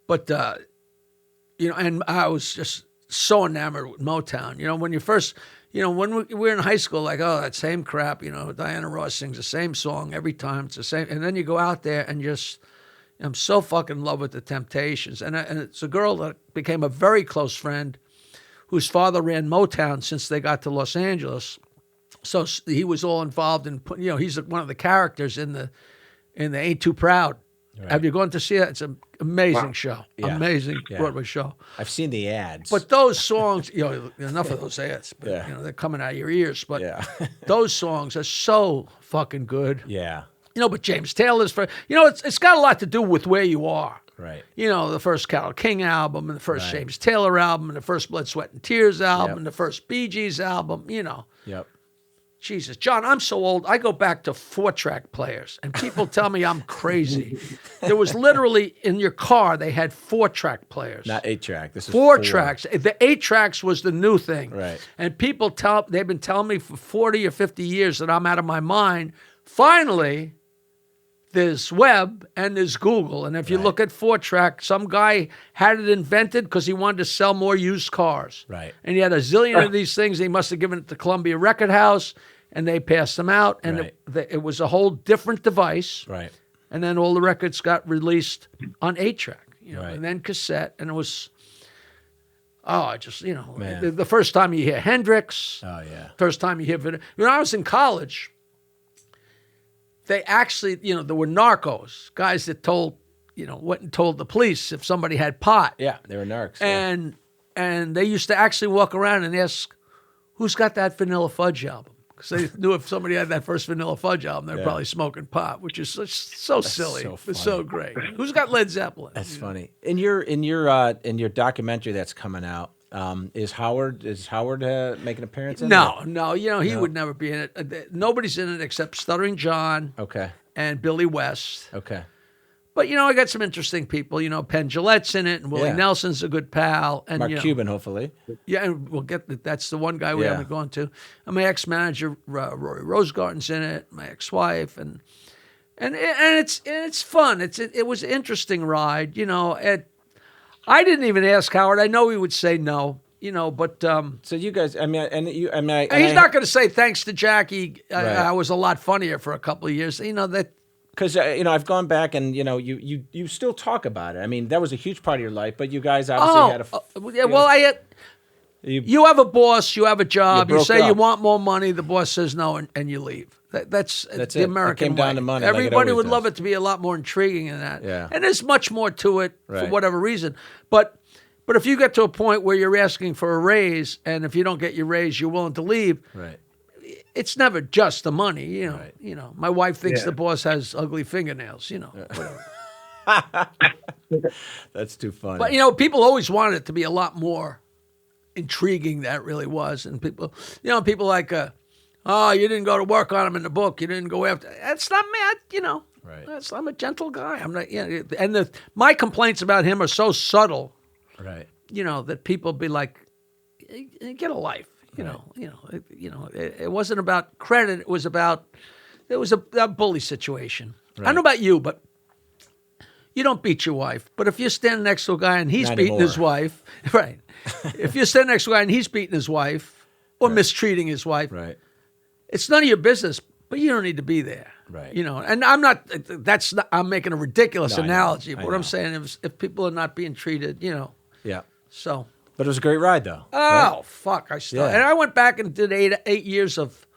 But and I was just so enamored with Motown. When you first, when we were in high school, like, oh, that same crap. Diana Ross sings the same song every time. It's the same, and then you go out there and I'm so fucking in love with the Temptations, and it's a girl that became a very close friend, whose father ran Motown since they got to Los Angeles. So he was all involved in, he's one of the characters in the Ain't Too Proud. Right. Have you gone to see it? It's an amazing show, amazing Broadway show. I've seen the ads. But those songs, enough of those ads, but they're coming out of your ears. But those songs are so fucking good. Yeah. But James Taylor's it's got a lot to do with where you are. Right. The first Carole King album, and the first James Taylor album, and the first Blood, Sweat, and Tears album, and the first Bee Gees album, Yep. Jesus, John, I'm so old. I go back to 4-track players, and people tell me I'm crazy. There was literally, in your car, they had 4-track players. Not 8-track. This is 4 tracks. The 8 tracks was the new thing. Right. And people they've been telling me for 40 or 50 years that I'm out of my mind. Finally, there's web and there's Google. And if you look at 4-track, some guy had it invented because he wanted to sell more used cars. Right. And he had a zillion of these things. He must have given it to Columbia Record House, and they passed them out. And it was a whole different device. Right. And then all the records got released on 8-track, and then cassette. And it was, the first time you hear Hendrix. Oh, yeah. First time you hear video. When I was in college, they actually, there were narcos, guys that went and told the police if somebody had pot. Yeah, they were narcs. And they used to actually walk around and ask, who's got that Vanilla Fudge album? Because they knew if somebody had that first Vanilla Fudge album, they're probably smoking pot, which is so silly. It's so great. Who's got Led Zeppelin? That's funny. In your documentary that's coming out, is Howard make an appearance in it? No. He would never be in it. Nobody's in it except Stuttering John. Okay. And Billy West. Okay. But, I got some interesting people. Penn Jillette's in it, and Willie Nelson's a good pal. And Mark Cuban, hopefully. Yeah, and we'll get that. That's the one guy we haven't gone to. And my ex-manager, Rory Rosegarten's in it, my ex-wife. And it's fun. It was an interesting ride. I didn't even ask Howard. I know he would say no, but So you guys, I mean, and you, I mean, he's not going to say thanks to Jackie. Right. I was a lot funnier for a couple of years. That. Because I've gone back and you still talk about it. I mean, that was a huge part of your life, but you guys obviously had a. Yeah, well, you have a boss, you have a job, you say you want more money, the boss says no, and you leave. That's the it. American It came way. down to money. Like it Everybody always would love does. it to be a lot more intriguing than that. Yeah. And there's much more to it for Right. whatever reason. But if you get to a point where you're asking for a raise, and if you don't get your raise, you're willing to leave. Right. It's never just the money, Right. My wife thinks Yeah. the boss has ugly fingernails, whatever. That's too funny. But people always wanted it to be a lot more intriguing than it really was, and people like, oh, you didn't go to work on him in the book, you didn't go after. That's not me, Right. I'm a gentle guy. I'm not, and my complaints about him are so subtle, Right. that people be like, get a life, It wasn't about credit. It was a bully situation. I don't know about you, but you don't beat your wife. But if you're standing next to a guy and he's Not beating his anymore. wife, right? If you're standing next to a guy and he's beating his wife or mistreating his wife, Right. it's none of your business. But you don't need to be there, Right. And I'm not. I'm making a ridiculous No, I know. analogy. But I what I'm know. saying is, if people are not being treated, Yeah. so. But it was a great ride, though. Oh right? fuck! I still Yeah. and I went back and did eight years of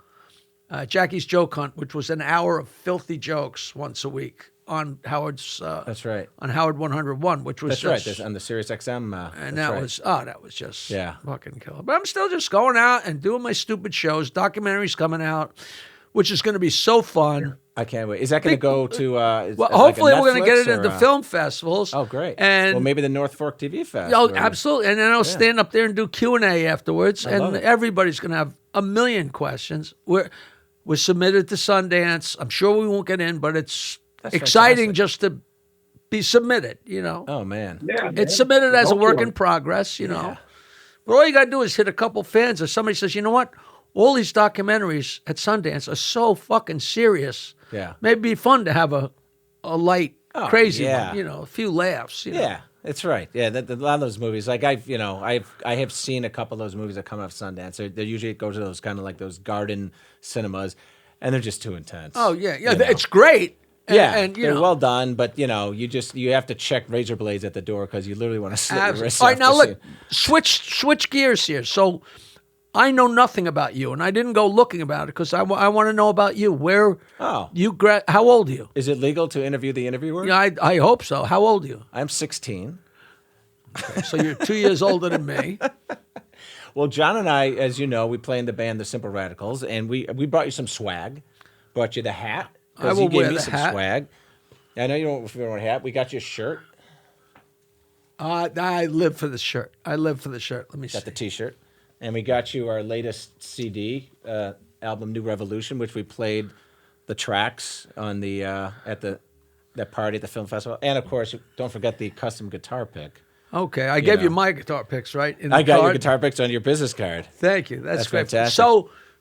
Jackie's Joke Hunt, which was an hour of filthy jokes once a week on Howard's. That's right. On Howard 101, which was That's right. just, That's on the Sirius XM. and that's that right. was just Yeah. fucking killer. But I'm still just going out and doing my stupid shows. Documentaries coming out, which is going to be so fun. I can't wait. Is that going to go to? Well, like a hopefully we're going to get Netflix it into or, film festivals. Oh, great. And well, maybe the North Fork TV Fest. oh, where- absolutely. And then I'll stand up there and do Q&A afterwards, love and it. everybody's going to have a million questions. We're submitted to Sundance. I'm sure we won't get in, but it's That's exciting fantastic. just to be submitted. Oh man. Yeah, It's submitted as a Go work for in it. progress, But all you got to do is hit a couple fans, or somebody says, you know what? All these documentaries at Sundance are so fucking serious. Yeah. Maybe it'd be fun to have a light, Oh, crazy yeah. one, a few laughs. Yeah, that's right. Yeah, a lot of those movies, like I have seen a couple of those movies that come out of Sundance. They usually go to those kind of like those garden cinemas, and they're just too intense. Oh, yeah. you know? It's great. And, Yeah, and they're well done, but you have to check razor blades at the door because you literally want to slit your wrists. All right, now after look, switch gears here. So I know nothing about you, and I didn't go looking about it because I want to know about you. Where Oh. how old are you? Is it legal to interview the interviewer? Yeah, I hope so. How old are you? I'm 16. So you're 2 years older than me. Well, John and I, as you know, we play in the band The Simple Radicals, and we brought you some swag. Brought you the hat. I 'cause will you gave wear me the some hat. swag. I know you don't wear a hat. We got you a shirt. I live for the shirt. I live for the shirt. Let me see. Got the T-shirt, and we got you our latest CD album, New Revolution, which we played the tracks on the that party at the film festival, and of course, don't forget the custom guitar pick. Okay, I gave you know. my guitar picks, right? In the I got your card? guitar picks on your business card. Thank you. That's great. fantastic.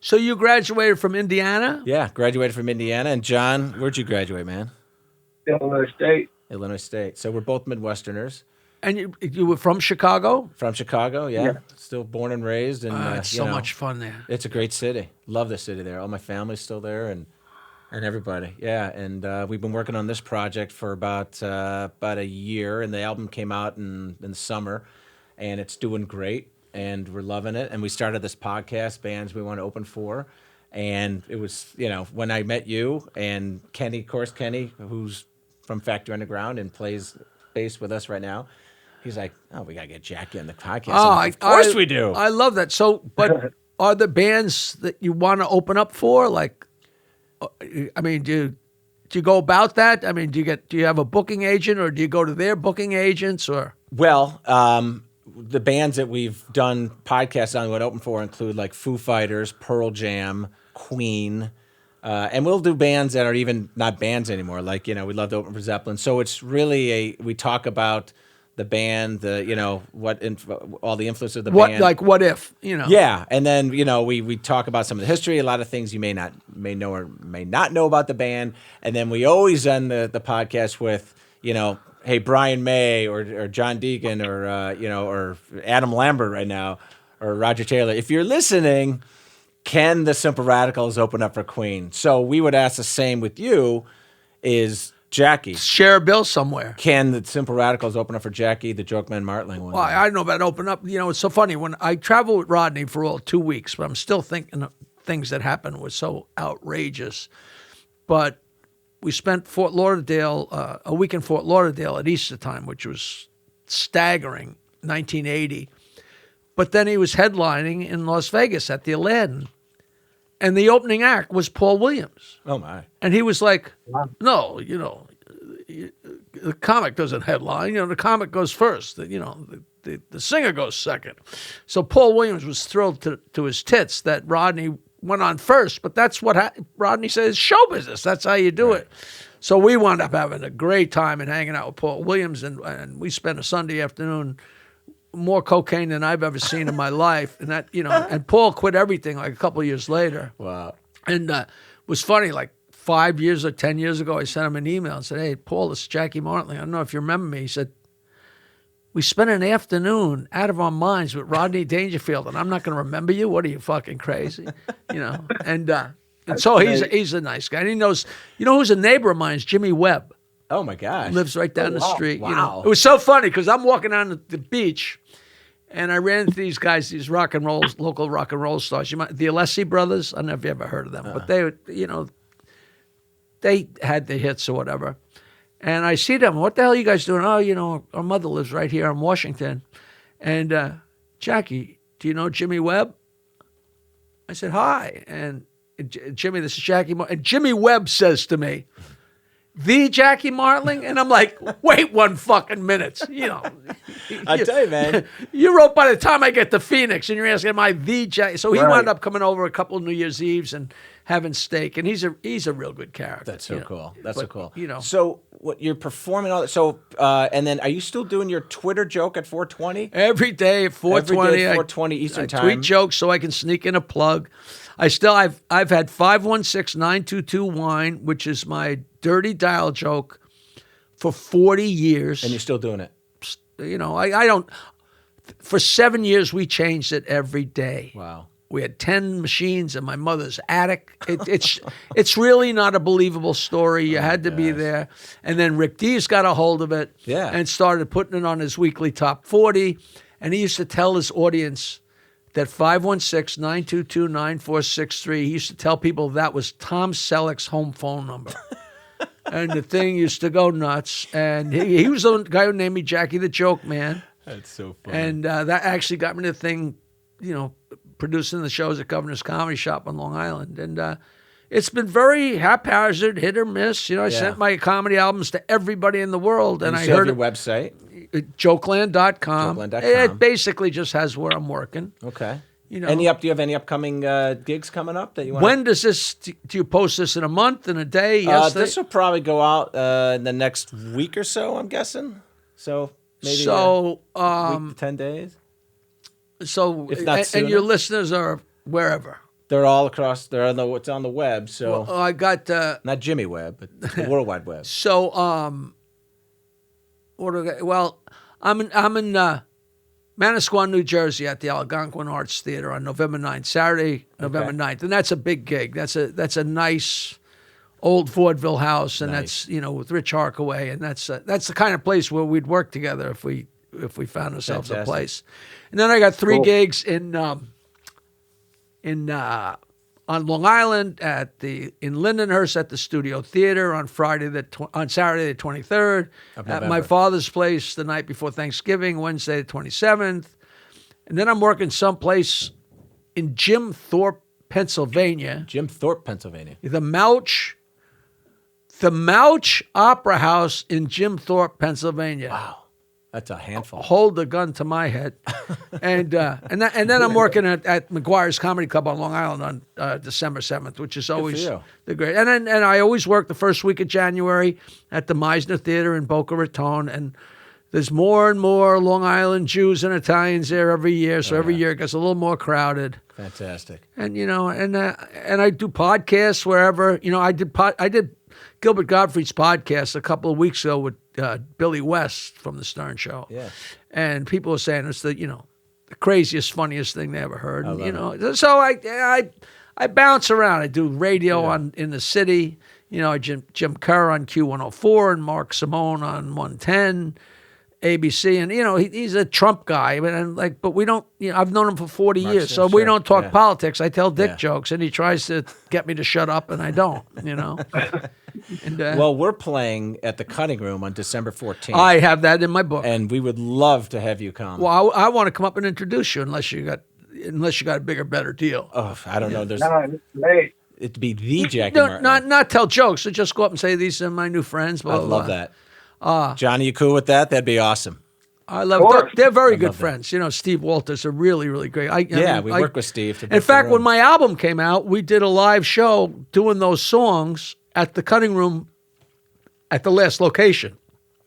So you graduated from Indiana? Yeah, graduated from Indiana, and John, where'd you graduate, man? Illinois State. Illinois State. So we're both Midwesterners And you were from Chicago? from Chicago. Yeah, Yeah. Still born and raised, and It's so much fun there. It's a great city. Love the city there. All my family's still there, and everybody. Yeah, and we've been working on this project for about a year, and the album came out in the summer, and it's doing great, and we're loving it. And we started this podcast, Bands We Want to Open For, and it was when I met you and Kenny, of course, Kenny, who's from Factory Underground and plays bass with us right now. He's like, oh, we gotta get Jackie on the podcast. I'm like, of course we do. I love that. So, but are the bands that you want to open up for? Like, I mean, do you go about that? I mean, do you have a booking agent, or do you go to their booking agents, or? Well, the bands that we've done podcasts on, what open for include like Foo Fighters, Pearl Jam, Queen, and we'll do bands that are even not bands anymore. Like we love to open for Zeppelin. So it's really we talk about the band, all the influence of the What band. like what if Yeah, and then we talk about some of the history, a lot of things you may know or may not know about the band, and then we always end the podcast with hey, Brian May or John Deacon or or Adam Lambert right now or Roger Taylor, if you're listening, can the Simple Radicals open up for Queen? So we would ask the same with you, is Jackie. Share a bill somewhere. Can the Simple Radicals open up for Jackie, the Joke Man Martling one? Well, I don't know about open up. It's so funny. When I traveled with Rodney for all 2 weeks, but I'm still thinking of things that happened was so outrageous. But we spent a week in Fort Lauderdale at Easter time, which was staggering, 1980. But then he was headlining in Las Vegas at the Aladdin. And the opening act was Paul Williams. Oh, my. And he was like, no, the comic doesn't headline. The comic goes first. The singer goes second. So Paul Williams was thrilled to his tits that Rodney went on first. But that's what Rodney says, show business. That's how you do it. So we wound up having a great time and hanging out with Paul Williams. And we spent a Sunday afternoon, more cocaine than I've ever seen in my life. And that, and Paul quit everything like a couple of years later. Wow. And it was funny, like 5 years or 10 years ago, I sent him an email and said, hey, Paul, this is Jackie Martling. I don't know if you remember me. He said, we spent an afternoon out of our minds with Rodney Dangerfield, and I'm not going to remember you? What are you, fucking crazy? And so he's a nice guy. And he knows, who's a neighbor of mine is Jimmy Webb. Oh, my gosh. Lives right down the street. Wow. It was so funny because I'm walking down the beach, and I ran into these guys, these local rock and roll stars. The Alessi brothers, I don't know if you ever heard of them, but they had the hits or whatever. And I see them, what the hell are you guys doing? Oh, our mother lives right here in Washington. And Jackie, do you know Jimmy Webb? I said, hi. And Jimmy, this is Jackie. And Jimmy Webb says to me, the Jackie Martling? And I'm like, wait 1 fucking minute. I tell you, man. You wrote by the time I get to Phoenix, and you're asking, am I the Jackie? So he wound up coming over a couple of New Year's Eves and having steak, and he's a real good character. That's so cool. That's so cool. You know. So what you're performing all that. So and then are you still doing your Twitter joke at 4:20? Every day at 4:20. Every day at 4:20 Eastern time. Tweet jokes so I can sneak in a plug. I've had 516-922 wine, which is my dirty dial joke, for 40 years. And you're still doing it. You know, I don't. For 7 years, we changed it every day. Wow. We had 10 machines in my mother's attic. It's really not a believable story. You had to be there. And then Rick Dees got a hold of it and started putting it on his weekly top 40. And he used to tell his audience that 516-922-9463, he used to tell people that was Tom Selleck's home phone number. And the thing used to go nuts. And he was the guy who named me Jackie the Joke Man. That's so funny. And that actually got me the thing, you know, producing the shows at Governor's Comedy Shop on Long Island. And it's been very haphazard, hit or miss. You know, I sent my comedy albums to everybody in the world. And I heard your website? Jokeland.com. Jokeland.com. It basically just has where I'm working. Okay. You know, do you have any upcoming gigs coming up that you want? When does this? Do you post this in a month, in a day? Yesterday? This will probably go out in the next week or so, I'm guessing. So maybe week to 10 days. So if not sooner. And your listeners are wherever. They're all across. It's on the web. So well, I got not Jimmy Webb, but the World Wide Web. So what do I got? Well, I'm in Manasquan, New Jersey, at the Algonquin Arts Theater on November 9th, Saturday, November 9th, and that's a big gig. That's a nice old vaudeville house, and that's with Rich Harkaway, and that's the kind of place where we'd work together if we found ourselves a place. And then I got 3 gigs on Long Island in Lindenhurst at the Studio Theater on Saturday the 23rd, at my father's place the night before Thanksgiving, Wednesday the 27th, and then I'm working someplace in Jim Thorpe, Pennsylvania. The Mouch Opera House in Jim Thorpe, Pennsylvania. Wow. That's a handful. Hold the gun to my head, and then I'm working at McGuire's Comedy Club on Long Island on December 7th, which is always the great. And I always work the first week of January at the Meisner Theater in Boca Raton, and there's more and more Long Island Jews and Italians there every year, so every year it gets a little more crowded. Fantastic. And and I do podcasts wherever. I did Gilbert Gottfried's podcast a couple of weeks ago with Billy West from the Stern Show. Yeah. And people were saying it's the craziest, funniest thing they ever heard. I love And, so I bounce around. I do radio in the city. Jim Kerr on Q104 and Mark Simone on 110. ABC, and he's a Trump guy, but we don't. I've known him for 40 years, so we don't talk politics. I tell dick jokes, and he tries to get me to shut up, and I don't. And, well, we're playing at the Cutting Room on December 14th. I have that in my book, and we would love to have you come. Well, I want to come up and introduce you, unless you got a bigger, better deal. Oh, I don't know. There's great. it'd be the Jackie Martin. Not tell jokes. So just go up and say these are my new friends. Blah, I blah, love blah. that. Johnny, you cool with that? That'd be awesome. I love. They're very good friends. Steve Walters are really, really great. We work with Steve. In fact, when my album came out, we did a live show doing those songs at the Cutting Room, at the last location.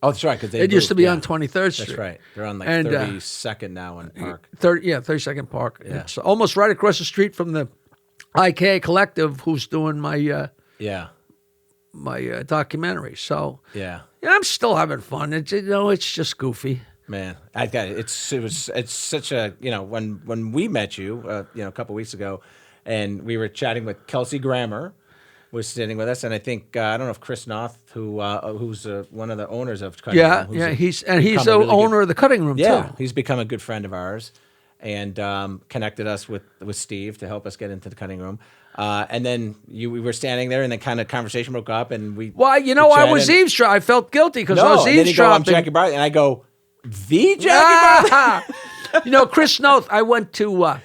Oh, that's right. Because it used to be on 23rd Street. That's right. They're on 32nd now in Park. 32nd Park. Yeah. It's almost right across the street from the IK Collective, who's doing my my documentary. So I'm still having fun. It's just goofy. Man, I got it. It's such a when we met you a couple weeks ago, and we were chatting with Kelsey Grammer, was sitting with us, and I think I don't know if Chris Noth, who's one of the owners of Cutting Room, he's the owner of the Cutting Room too. He's become a good friend of ours, and connected us with Steve to help us get into the Cutting Room. And then we were standing there, and then kind of conversation broke up, and we. Well, I was eversdropping. I felt guilty because I was eavesdropping. And then you go, I'm Jackie Bartlett, and I go, the Jackie Bartlett. Chris Noth. I went to.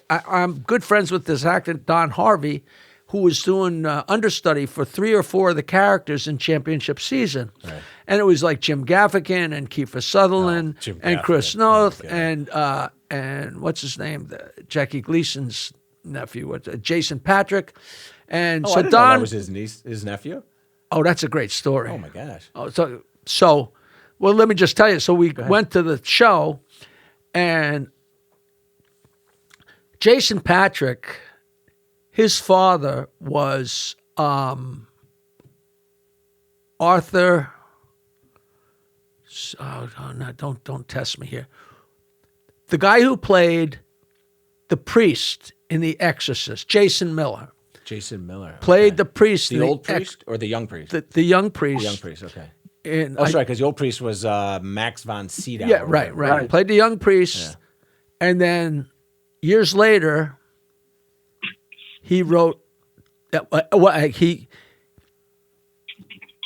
I'm good friends with this actor Don Harvey, who was doing understudy for 3 or 4 of the characters in Championship season, and it was like Jim Gaffigan and Kiefer Sutherland and Chris Noth and what's his name, Jackie Gleason's nephew, Jason Patrick, and so I didn't Don know that was his nephew. Oh, that's a great story. Oh my gosh. Oh, so well, let me just tell you. So we went to the show, and Jason Patrick, his father was Arthur. No, don't test me here. The guy who played the priest in The Exorcist, Jason Miller. Jason Miller played the priest. The old priest or the young priest? The young priest. The young priest. Okay. That's right, because the old priest was Max von Sydow. Yeah, right. Played the young priest, and then years later, he wrote.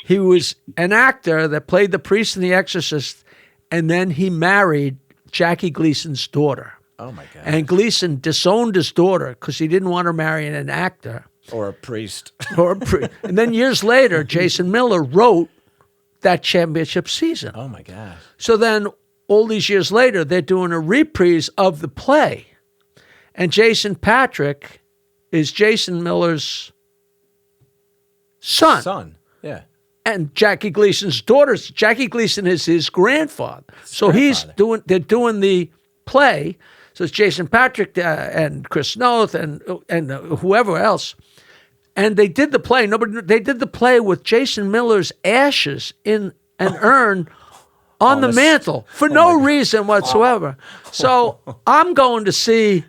He was an actor that played the priest in The Exorcist, and then he married Jackie Gleason's daughter. Oh my God! And Gleason disowned his daughter because he didn't want her marrying an actor or a priest. And then years later, Jason Miller wrote that Championship season. Oh my gosh. So then all these years later, they're doing a reprise of the play. And Jason Patrick is Jason Miller's son. Yeah. And Jackie Gleason's daughter. Jackie Gleason is his grandfather. They're doing the play. So it's Jason Patrick and Chris Noth and whoever else. And they did the play. They did the play with Jason Miller's ashes in an urn on the mantle for no reason whatsoever. So I'm going to see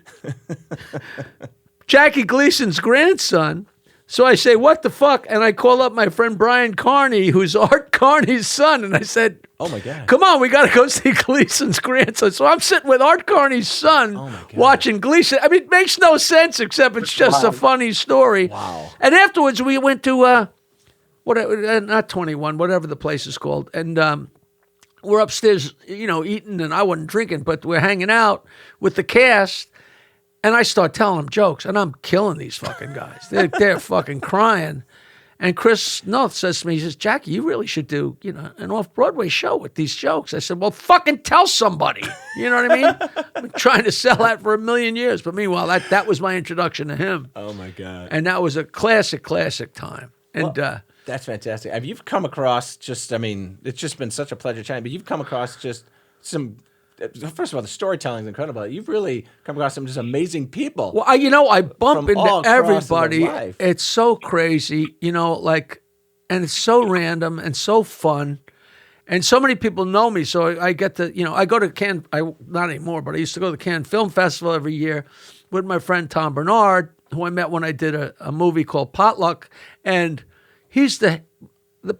Jackie Gleason's grandson. So I say, what the fuck? And I call up my friend Brian Carney, who's Art Carney's son. And I said, oh my God, come on, we got to go see Gleason's grandson. So I'm sitting with Art Carney's son watching Gleason. I mean, it makes no sense except it's just a funny story. Wow. And afterwards we went to, not 21, whatever the place is called. And we're upstairs, eating, and I wasn't drinking, but we're hanging out with the cast. And I start telling them jokes, and I'm killing these fucking guys. They're fucking crying. And Chris Noth says to me, he says, Jackie, you really should do, an off-Broadway show with these jokes. I said, well, fucking tell somebody. You know what I mean? I've been trying to sell that for 1,000,000 years. But meanwhile, that was my introduction to him. Oh, my God. And that was a classic time. And that's fantastic. Have you come across it's just been such a pleasure chatting, but you've come across just some... First of all, the storytelling is incredible. You've really come across some just amazing people. Well, I bump into everybody. It's so crazy, and it's so random and so fun. And so many people know me, so I get to, I go to not anymore, but I used to go to the Cannes Film Festival every year with my friend Tom Bernard, who I met when I did a movie called Potluck, and he's the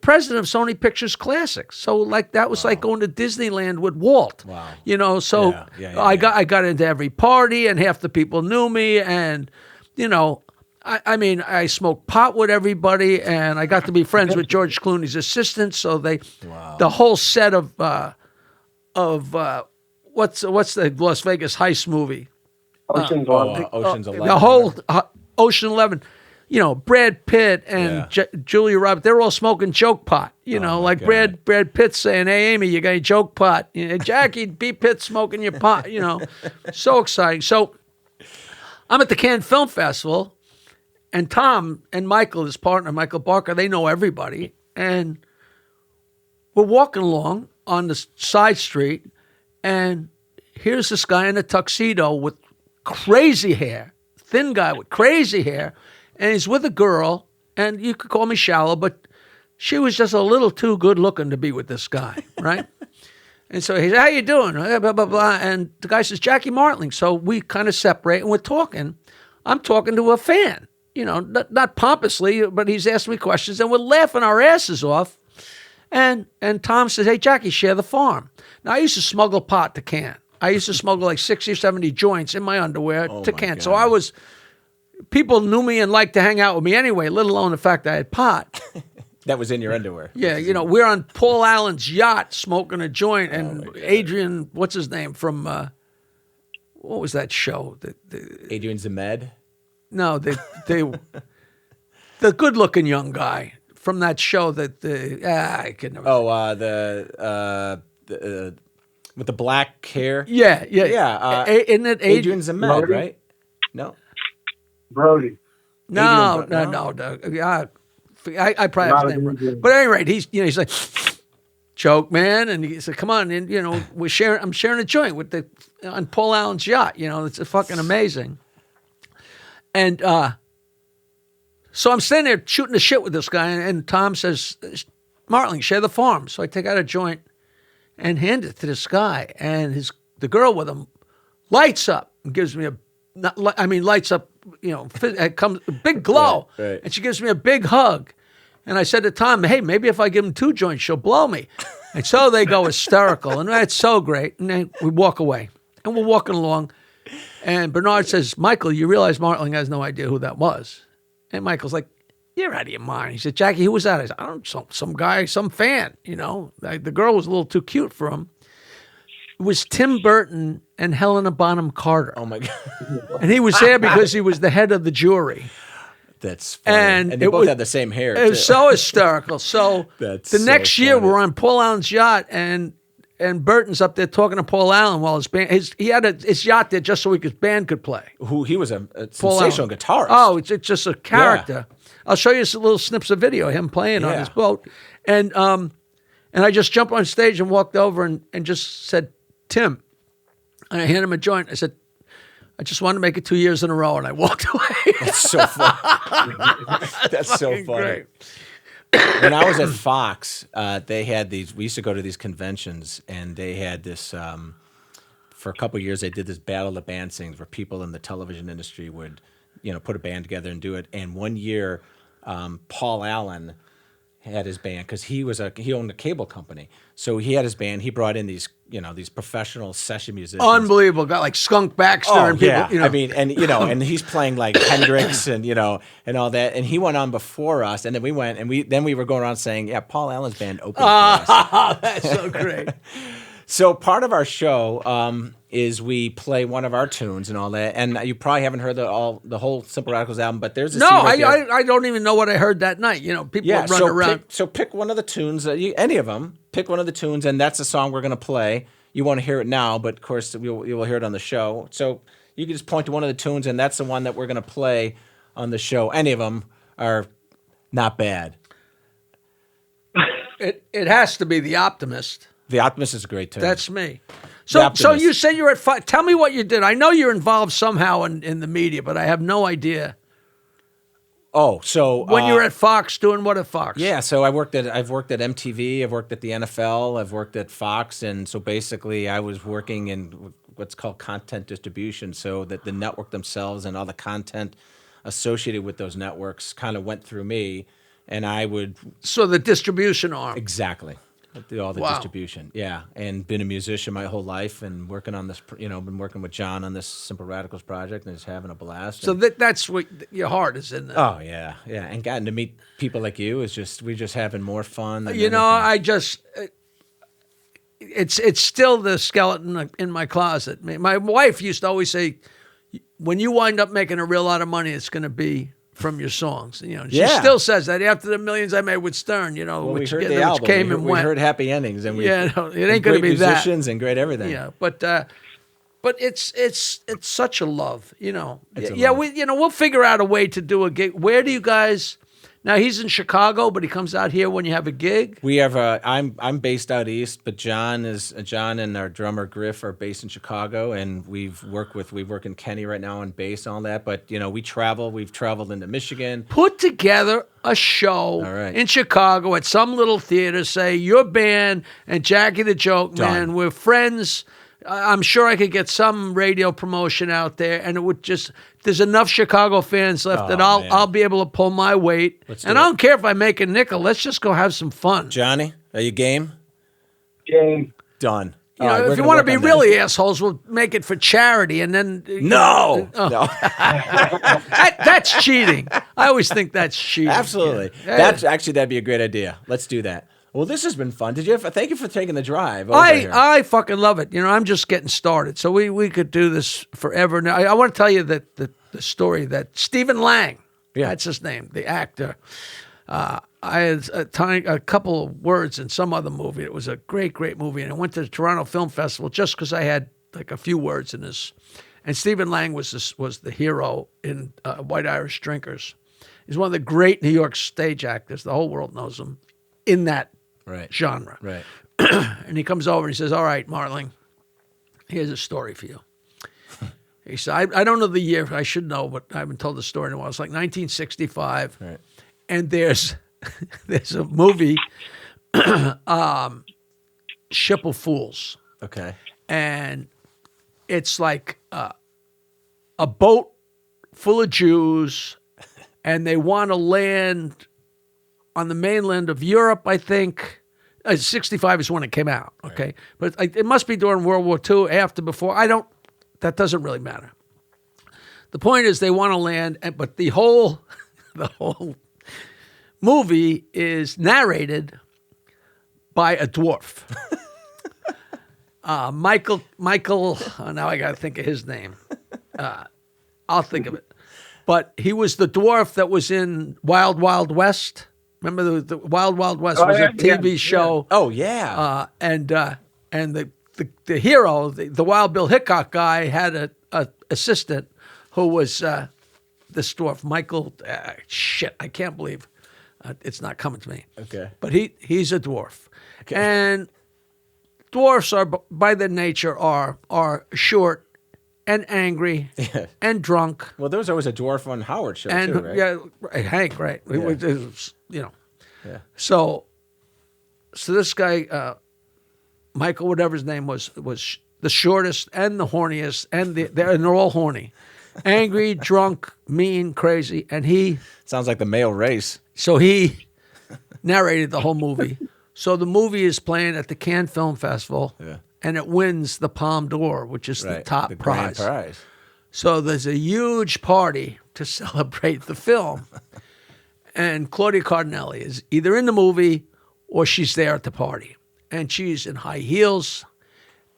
president of Sony Pictures Classics. So like that was like going to Disneyland with Walt. Wow. So I got into every party, and half the people knew me, and I mean, I smoked pot with everybody, and I got to be friends with George Clooney's assistant. So the whole set of what's the Las Vegas heist movie? Ocean's 11. Ocean's 11. The whole Ocean 11. Brad Pitt and Julia Roberts, they're all smoking joke pot. Like God. Brad Pitt saying, "Hey, Amy, you got any joke pot?" Jackie B. Pitt smoking your pot. So exciting. So I'm at the Cannes Film Festival. And Tom and Michael, his partner, Michael Barker, they know everybody. And we're walking along on the side street, and here's this guy in a tuxedo with crazy hair, thin guy with crazy hair, and he's with a girl, and you could call me shallow, but she was just a little too good looking to be with this guy, right? And so he said, "How you doing?" Blah, blah, blah. And the guy says, "Jackie Martling." So we kind of separate, and we're talking. I'm talking to a fan. Not pompously, but he's asking me questions, and we're laughing our asses off. And Tom says, "Hey, Jackie, share the farm." Now, I used to smuggle pot to Cannes. I used to smuggle like 60 or 70 joints in my underwear to Cannes. So people knew me and liked to hang out with me anyway, let alone the fact that I had pot. That was in your underwear. Yeah, we're on Paul Allen's yacht smoking a joint, and Adrian, what's his name, from, what was that show? Adrian Zemed? No, the good-looking young guy from that show I can never. With the black hair. Yeah. Isn't it Adrian Zemed, right? No. Brody. No. I probably have his name wrong. But at any rate, he's like, "Joke, man," and he said, "Come on," and I'm sharing a joint on Paul Allen's yacht. It's fucking amazing. And so I'm standing there shooting the shit with this guy, and Tom says, "Martling, share the farm." So I take out a joint and hand it to this guy, and the girl with him lights up and gives me lights up, it comes a big glow, right. And she gives me a big hug. And I said to Tom, "Hey, maybe if I give him 2 joints, she'll blow me." And so they go hysterical, and that's so great. And then we walk away, and we're walking along. And Bernard says, "Michael, you realize Martling has no idea who that was?" And Michael's like, "You're out of your mind." He said, "Jackie, who was that?" I said, "I don't know, some guy, some fan, The girl was a little too cute for him." It was Tim Burton and Helena Bonham Carter. Oh, my God. And he was there because he was the head of the jury. That's funny. And they both had the same hair, It was so hysterical. So the next year, we're on Paul Allen's yacht, and Burton's up there talking to Paul Allen while his band. He had his yacht there just so his band could play. He was a sensational guitarist. Oh, it's just a character. Yeah. I'll show you some little snips of video of him playing on his boat, and I just jumped on stage and walked over and just said, "Tim," and I handed him a joint. I said, "I just wanted to make it 2 years in a row," and I walked away. That's so funny. That's so funny. Great. When I was at Fox, they had these. We used to go to these conventions, and they had this. For a couple of years, they did this Battle of Band Sings, where people in the television industry would, put a band together and do it. And one year, Paul Allen had his band because he owned a cable company, so he had his band. He brought in these professional session musicians. Unbelievable, got like Skunk Baxter and people. Yeah. I mean, and he's playing like Hendrix and and all that. And he went on before us, and then we went and we were going around saying, "Yeah, Paul Allen's band opened for us." That's so great. So part of our show is we play one of our tunes and all that, and you probably haven't heard the whole Simple Radicals album, but there's a scene right there. I don't even know what I heard that night. People would run around. So pick one of the tunes, any of them. Pick one of the tunes, and that's the song we're going to play. You want to hear it now, but of course you will hear it on the show. So you can just point to one of the tunes, and that's the one that we're going to play on the show. Any of them are not bad. It has to be The Optimist. The Optimist is a great tune. That's me. So you said you're at 5. Tell me what you did. I know you're involved somehow in the media, but I have no idea. Oh, so When you were at Fox, doing what at Fox? yeah, so I've worked at MTV, I've worked at the NFL, I've worked at Fox, and so basically I was working in what's called content distribution, so that the network themselves and all the content associated with those networks kind of went through me, and I would So the distribution arm. exactly do all the Wow. distribution. Yeah, and been a musician my whole life, and working on this, been working with John on this Simple Radicals project, and just having a blast. So and, that's what your heart is in there. oh yeah, yeah, and gotten to meet people like you is just we're just having more fun. Than You know, anything. I just it's still the skeleton in my closet. My wife used to always say, when you wind up making a real lot of money, it's going to be from your songs. You know, she Yeah. still says that after the millions I made with Stern. You know, Well, which, we heard the which album. came we heard, and we went. heard happy endings, and we Yeah, no, it ain't and gonna great be that. musicians and great everything. Yeah, but it's such a love. You know, It's a yeah. love. We'll figure out a way to do a gig. Where do you guys? Now he's in Chicago, but he comes out here when you have a gig. We have I'm based out east, but John and our drummer Griff are based in Chicago, and we work in Kenny right now on bass and all that. But we travel. We've traveled into Michigan. Put together a show All right. in Chicago at some little theater. Say your band and Jackie the Joke Man. Done. We're friends. I'm sure I could get some radio promotion out there, and it would just. There's enough Chicago fans left that man. I'll be able to pull my weight. Let's and do I it. don't care if I make a nickel. Let's just go have some fun. Johnny, are you game? Game. Done. You All know, right, we're if you gonna want to work be on that. really assholes, we'll make it for charity, and then No, Oh. no, that's cheating. I always think that's cheating. absolutely. Yeah. That'd be a great idea. Let's do that. Well, this has been fun. Thank you for taking the drive over here. I fucking love it. You know, I'm just getting started, so we could do this forever. Now, I want to tell you that the story that Stephen Lang, Yeah. that's his name, the actor. I had a couple of words in some other movie. It was a great movie, and I went to the Toronto Film Festival just because I had like a few words in this. And Stephen Lang was the hero in White Irish Drinkers. He's one of the great New York stage actors. The whole world knows him in that Right. genre. Right. And he comes over and he says, "All right, Martling, here's a story for you." He said, I don't know the year. I should know, but I haven't told the story in a while. It's like 1965. Right. And there's a movie, Ship of Fools. Okay. And it's like a boat full of Jews, and they want to land on the mainland of Europe, I think. 65 is when it came out, okay? Right. But it must be during World War II, after, before. That doesn't really matter. The point is they want to land, but the whole movie is narrated by a dwarf. Michael, now I got to think of his name. I'll think of it. But he was the dwarf that was in Wild Wild West. Remember the Wild Wild West was a TV show. Oh yeah. And the hero, the Wild Bill Hickok guy, had a assistant who was this dwarf, Michael. I can't believe it's not coming to me. Okay. But he's a dwarf, and dwarfs are by their nature are short and angry and drunk. Well, there was always a dwarf on Howard show And too, right? yeah, Hank, right? Yeah. Yeah. So this guy, Michael, whatever his name was the shortest and the horniest, and they're all horny, angry, drunk, mean, crazy, and he Sounds like the male race. narrated the whole movie. So the movie is playing at the Cannes Film Festival, Yeah. and it wins the Palme d'Or, which is the Right. top the grand prize. prize. So there's a huge party to celebrate the film. And Claudia Cardinelli is either in the movie or she's there at the party. And she's in high heels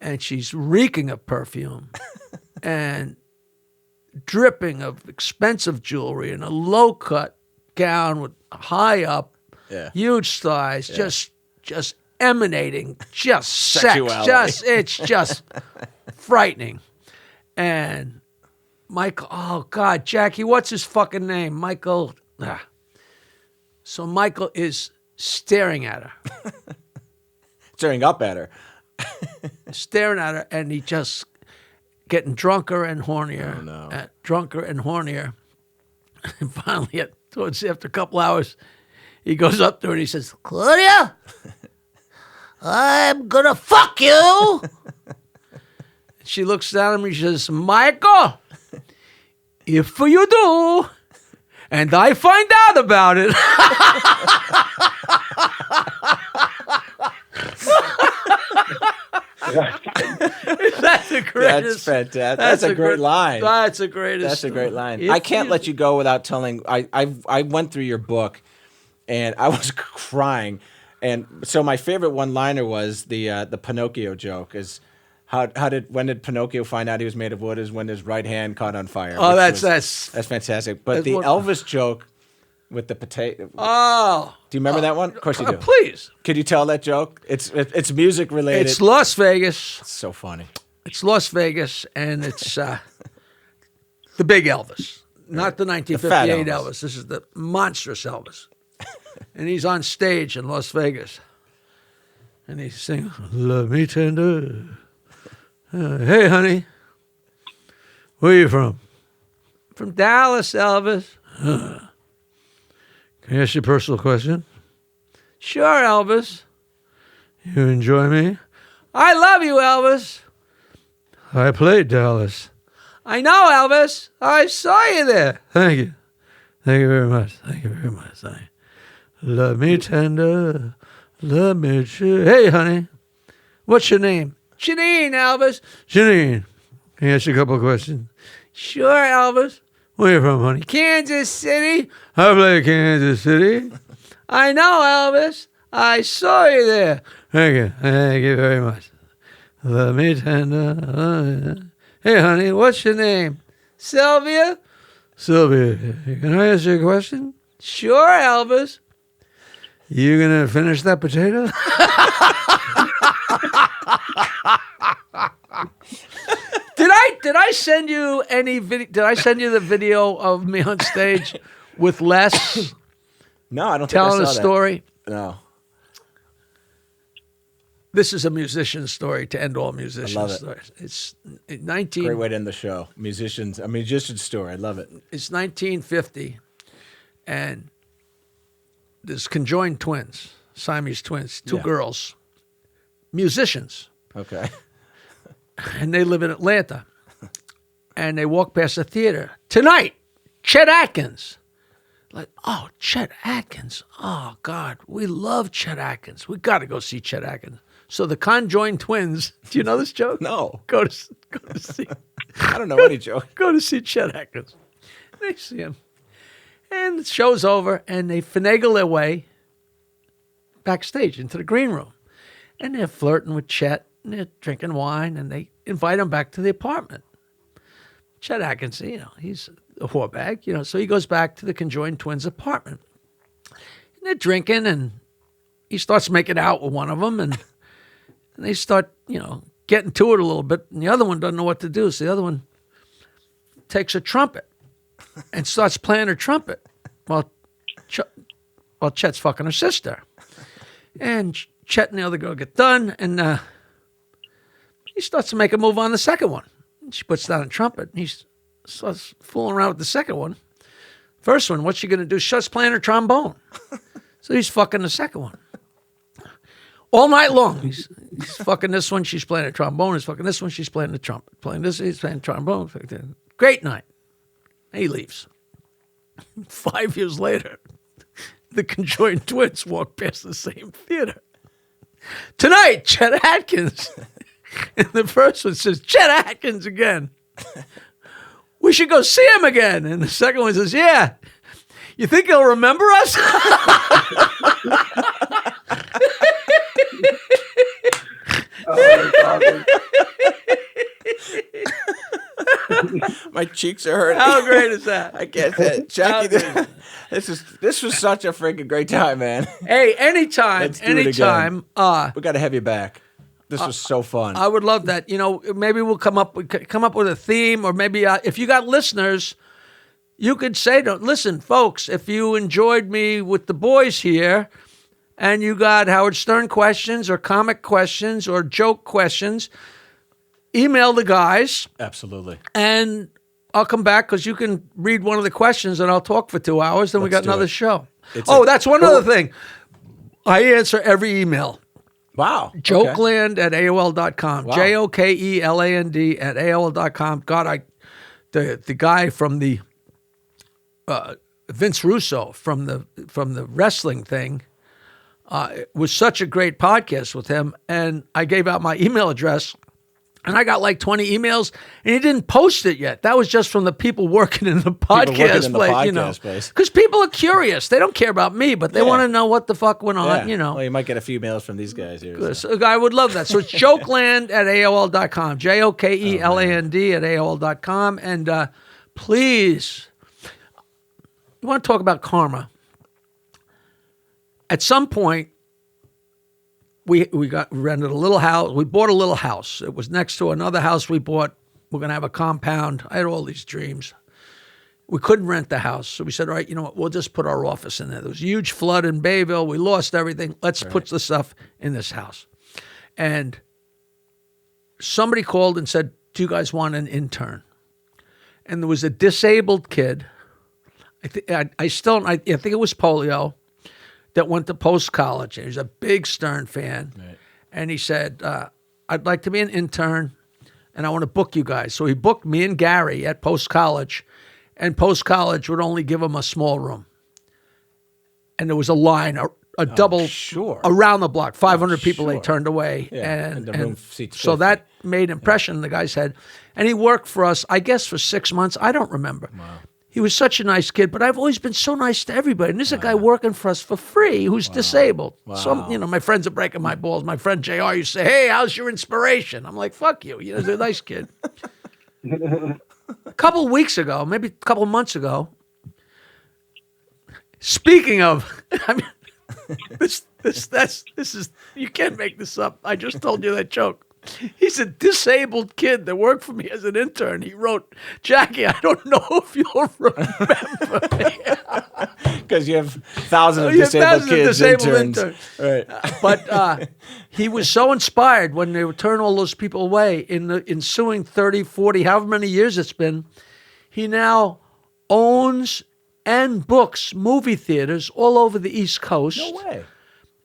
and she's reeking of perfume and dripping of expensive jewelry and a low-cut gown with high up, Yeah. huge thighs, just emanating just sex. Sexuality. It's just frightening. And Michael, oh God, Jackie, what's his fucking name? Michael. So Michael is staring at her, Staring up at her. and he just getting drunker and hornier, Oh, no. drunker and hornier. And finally, after a couple hours, he goes up to her and he says, Claudia, I'm gonna fuck you. She looks at him and she says, Michael, if you do, and I find out about it. That's the greatest. That's fantastic. That's a great line. That's a greatest. That's a great line. I can't let you go without telling. I went through your book, and I was crying. And so my favorite one-liner was the Pinocchio joke. Is when did Pinocchio find out he was made of wood? Is when his right hand caught on fire. Oh, that's fantastic. But the Elvis joke with the potato. Oh, do you remember that one? Of course you do. Please. Could you tell that joke? It's music related. It's Las Vegas. It's so funny. It's Las Vegas, and it's the big Elvis, not the 1958 Elvis. Elvis. This is the monstrous Elvis. And he's on stage in Las Vegas. And he's singing, Love Me Tender. Hey, honey, where you from? From Dallas, Elvis. Can I ask you a personal question? Sure, Elvis. You enjoy me? I love you, Elvis. I played Dallas. I know, Elvis. I saw you there. Thank you. Thank you very much. Thank you very much. Love me tender. Love me true. Hey, honey. What's your name? Janine, Elvis. Janine. Can I ask you a couple of questions? Sure, Elvis. Where you from, honey? Kansas City. I play Kansas City. I know, Elvis. I saw you there. Thank you. Thank you very much. Love me tender. Hey, honey, what's your name? Sylvia? Sylvia. Can I ask you a question? Sure, Elvis. You gonna finish that potato? Did I send you any video? Did I send you the video of me on stage with Les? No, I don't telling think I a saw story. That. No. This is a musician's story to end all musicians' I love it. stories. It's Great way to end the show. A musician's story. I love it. It's 1950, and there's conjoined twins, Siamese twins, two girls, musicians. Okay. And they live in Atlanta. And they walk past a theater. Tonight, Chet Atkins. Like, oh, Chet Atkins. Oh, God, we love Chet Atkins. We got to go see Chet Atkins. So the conjoined twins, do you know this joke? No. Go to see. I don't know any joke. Go to see Chet Atkins. They see him. And the show's over, and they finagle their way backstage into the green room. And they're flirting with Chet, and they're drinking wine, and they invite him back to the apartment. Chet Atkins, he's a whore-bag, so he goes back to the conjoined twins' apartment. And they're drinking, and he starts making out with one of them, and they start, getting to it a little bit, and the other one doesn't know what to do. So the other one takes a trumpet and starts playing her trumpet while Chet's fucking her sister. And Chet and the other girl get done, and he starts to make a move on the second one. She puts down a trumpet, and he starts fooling around with the second one. First one, what's she going to do? She starts playing her trombone. So he's fucking the second one. All night long. He's fucking this one, she's playing the trombone. He's fucking this one, she's playing the trumpet. Playing this, he's playing trombone. Great night. He leaves. 5 years later, the conjoined twins walk past the same theater. Tonight, Chet Atkins. And the first one says, Chet Atkins again. We should go see him again. And the second one says, yeah. You think he'll remember us? My cheeks are hurting. How great is that? I can't say it. Jackie, this was such a freaking great time, man. Hey, anytime. Let's do it again. We got to have you back. This was so fun. I would love that. Maybe we'll come up with a theme, or maybe if you got listeners, you could say, listen, folks, if you enjoyed me with the boys here, and you got Howard Stern questions or comic questions or joke questions, email the guys. Absolutely. And I'll come back because you can read one of the questions and I'll talk for 2 hours. Then we got do another it. show. That's one other thing. I answer every email. Wow. Jokeland at AOL.com. Wow. Jokeland at AOL.com. God, the guy from the Vince Russo from the wrestling thing it was such a great podcast with him, and I gave out my email address. And I got like 20 emails, and he didn't post it yet. That was just from the people working in the podcast place. Because people are curious. They don't care about me, but they want to know what the fuck went on, Well, you might get a few emails from these guys here. So I would love that. So it's jokeland at AOL.com. Jokeland at AOL.com. And please, you want to talk about karma. At some point, we rented a little house. We bought a little house. It was next to another house we bought. We're going to have a compound. I had all these dreams. We couldn't rent the house. So we said, all right, you know what? We'll just put our office in there. There was a huge flood in Bayville. We lost everything. Let's put the stuff in this house. And somebody called and said, do you guys want an intern? And there was a disabled kid. I think it was polio, that went to post-college. He was a big Stern fan. Right. And he said, I'd like to be an intern, and I want to book you guys. So he booked me and Gary at post-college, and post-college would only give him a small room. And there was a line, a double, around the block, 500 people they turned away. Yeah. And the room seats so 50. that made impression in the guy's head. And he worked for us, I guess, for 6 months. I don't remember. Wow. He was such a nice kid, but I've always been so nice to everybody. And there's a guy working for us for free who's disabled. Wow. So, my friends are breaking my balls. My friend JR used to say, hey, how's your inspiration? I'm like, fuck you. He's a nice kid. A couple weeks ago, maybe a couple months ago, speaking of, this is, you can't make this up. I just told you that joke. He's a disabled kid that worked for me as an intern. He wrote, Jackie, I don't know if you'll remember me. Because you have thousands of disabled kids, interns. Right. But he was so inspired when they would turn all those people away in the ensuing 30, 40, however many years it's been. He now owns and books movie theaters all over the East Coast. No way.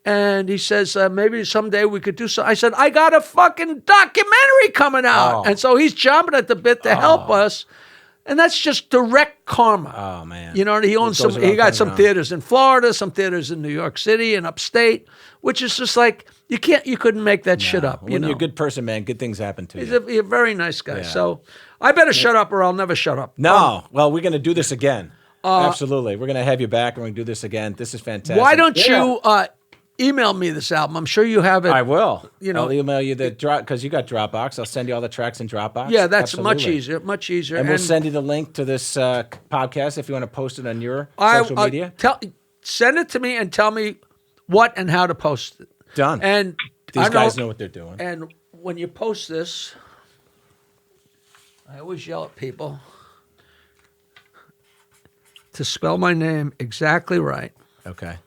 And he says, maybe someday we could do so. I said, I got a fucking documentary coming out. Oh. And so he's chomping at the bit to help us. And that's just direct karma. Oh, man. You know, he owns he got some theaters in Florida, some theaters in New York City and upstate, which is just like, you couldn't make that shit up. When you're a good person, man, good things happen to you. He's a very nice guy. Yeah. So I better shut up or I'll never shut up. No. Well, we're going to do this again. Absolutely. We're going to have you back and we're going to do this again. This is fantastic. Why don't you email me this album? I'm sure you have it. I will. I'll email you the drop because you got Dropbox. I'll send you all the tracks in Dropbox. Yeah, that's much easier. And we'll send you the link to this podcast if you want to post it on your social media. Send it to me and tell me what and how to post it. Done. And these guys know what they're doing. And when you post this, I always yell at people to spell my name exactly right. Okay.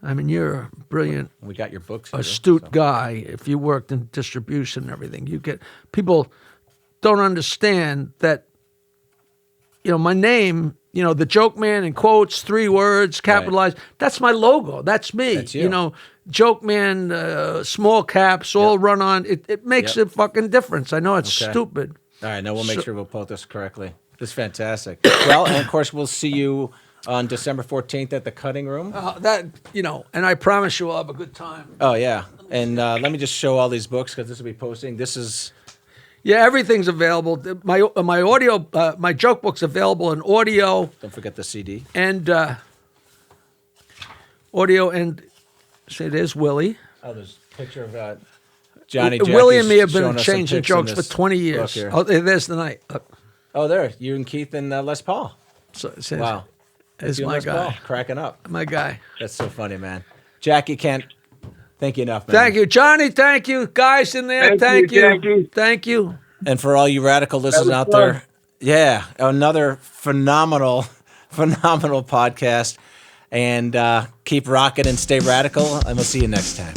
I mean, you're a brilliant, we got your books here, astute guy. If you worked in distribution and everything, people don't understand that, my name, the Joke Man in quotes, 3 words, capitalized, that's my logo. That's me. That's you. Joke Man, small caps, all run on. It makes a fucking difference. I know it's stupid. All right, now we'll make sure we'll put this correctly. This is fantastic. Well, and of course, we'll see you on December 14th at the Cutting Room. And I promise you we'll have a good time. Oh, yeah. And let me just show all these books because this will be posting. This is... Yeah, everything's available. My audio, my joke book's available in audio. Don't forget the CD. And audio and... See, there's Willie. Oh, there's a picture of Johnny. Willie and me have been changing jokes for 20 years. Oh, there's the night. Look. Oh, there. You and Keith and Les Paul. Wow. Is my guy. Paul, cracking up. My guy. That's so funny, man. Jackie can't thank you enough, man. Thank you. Johnny, thank you. Guys in there, thank you. Thank you. And for all you radical listeners out there, another phenomenal podcast. And keep rocking and stay radical, and we'll see you next time.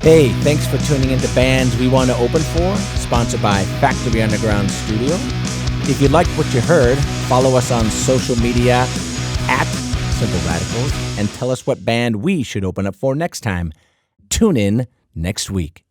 Hey, thanks for tuning into Bands We Want to Open For, sponsored by Factory Underground Studio. If you liked what you heard, follow us on social media at Simple Radicals and tell us what band we should open up for next time. Tune in next week.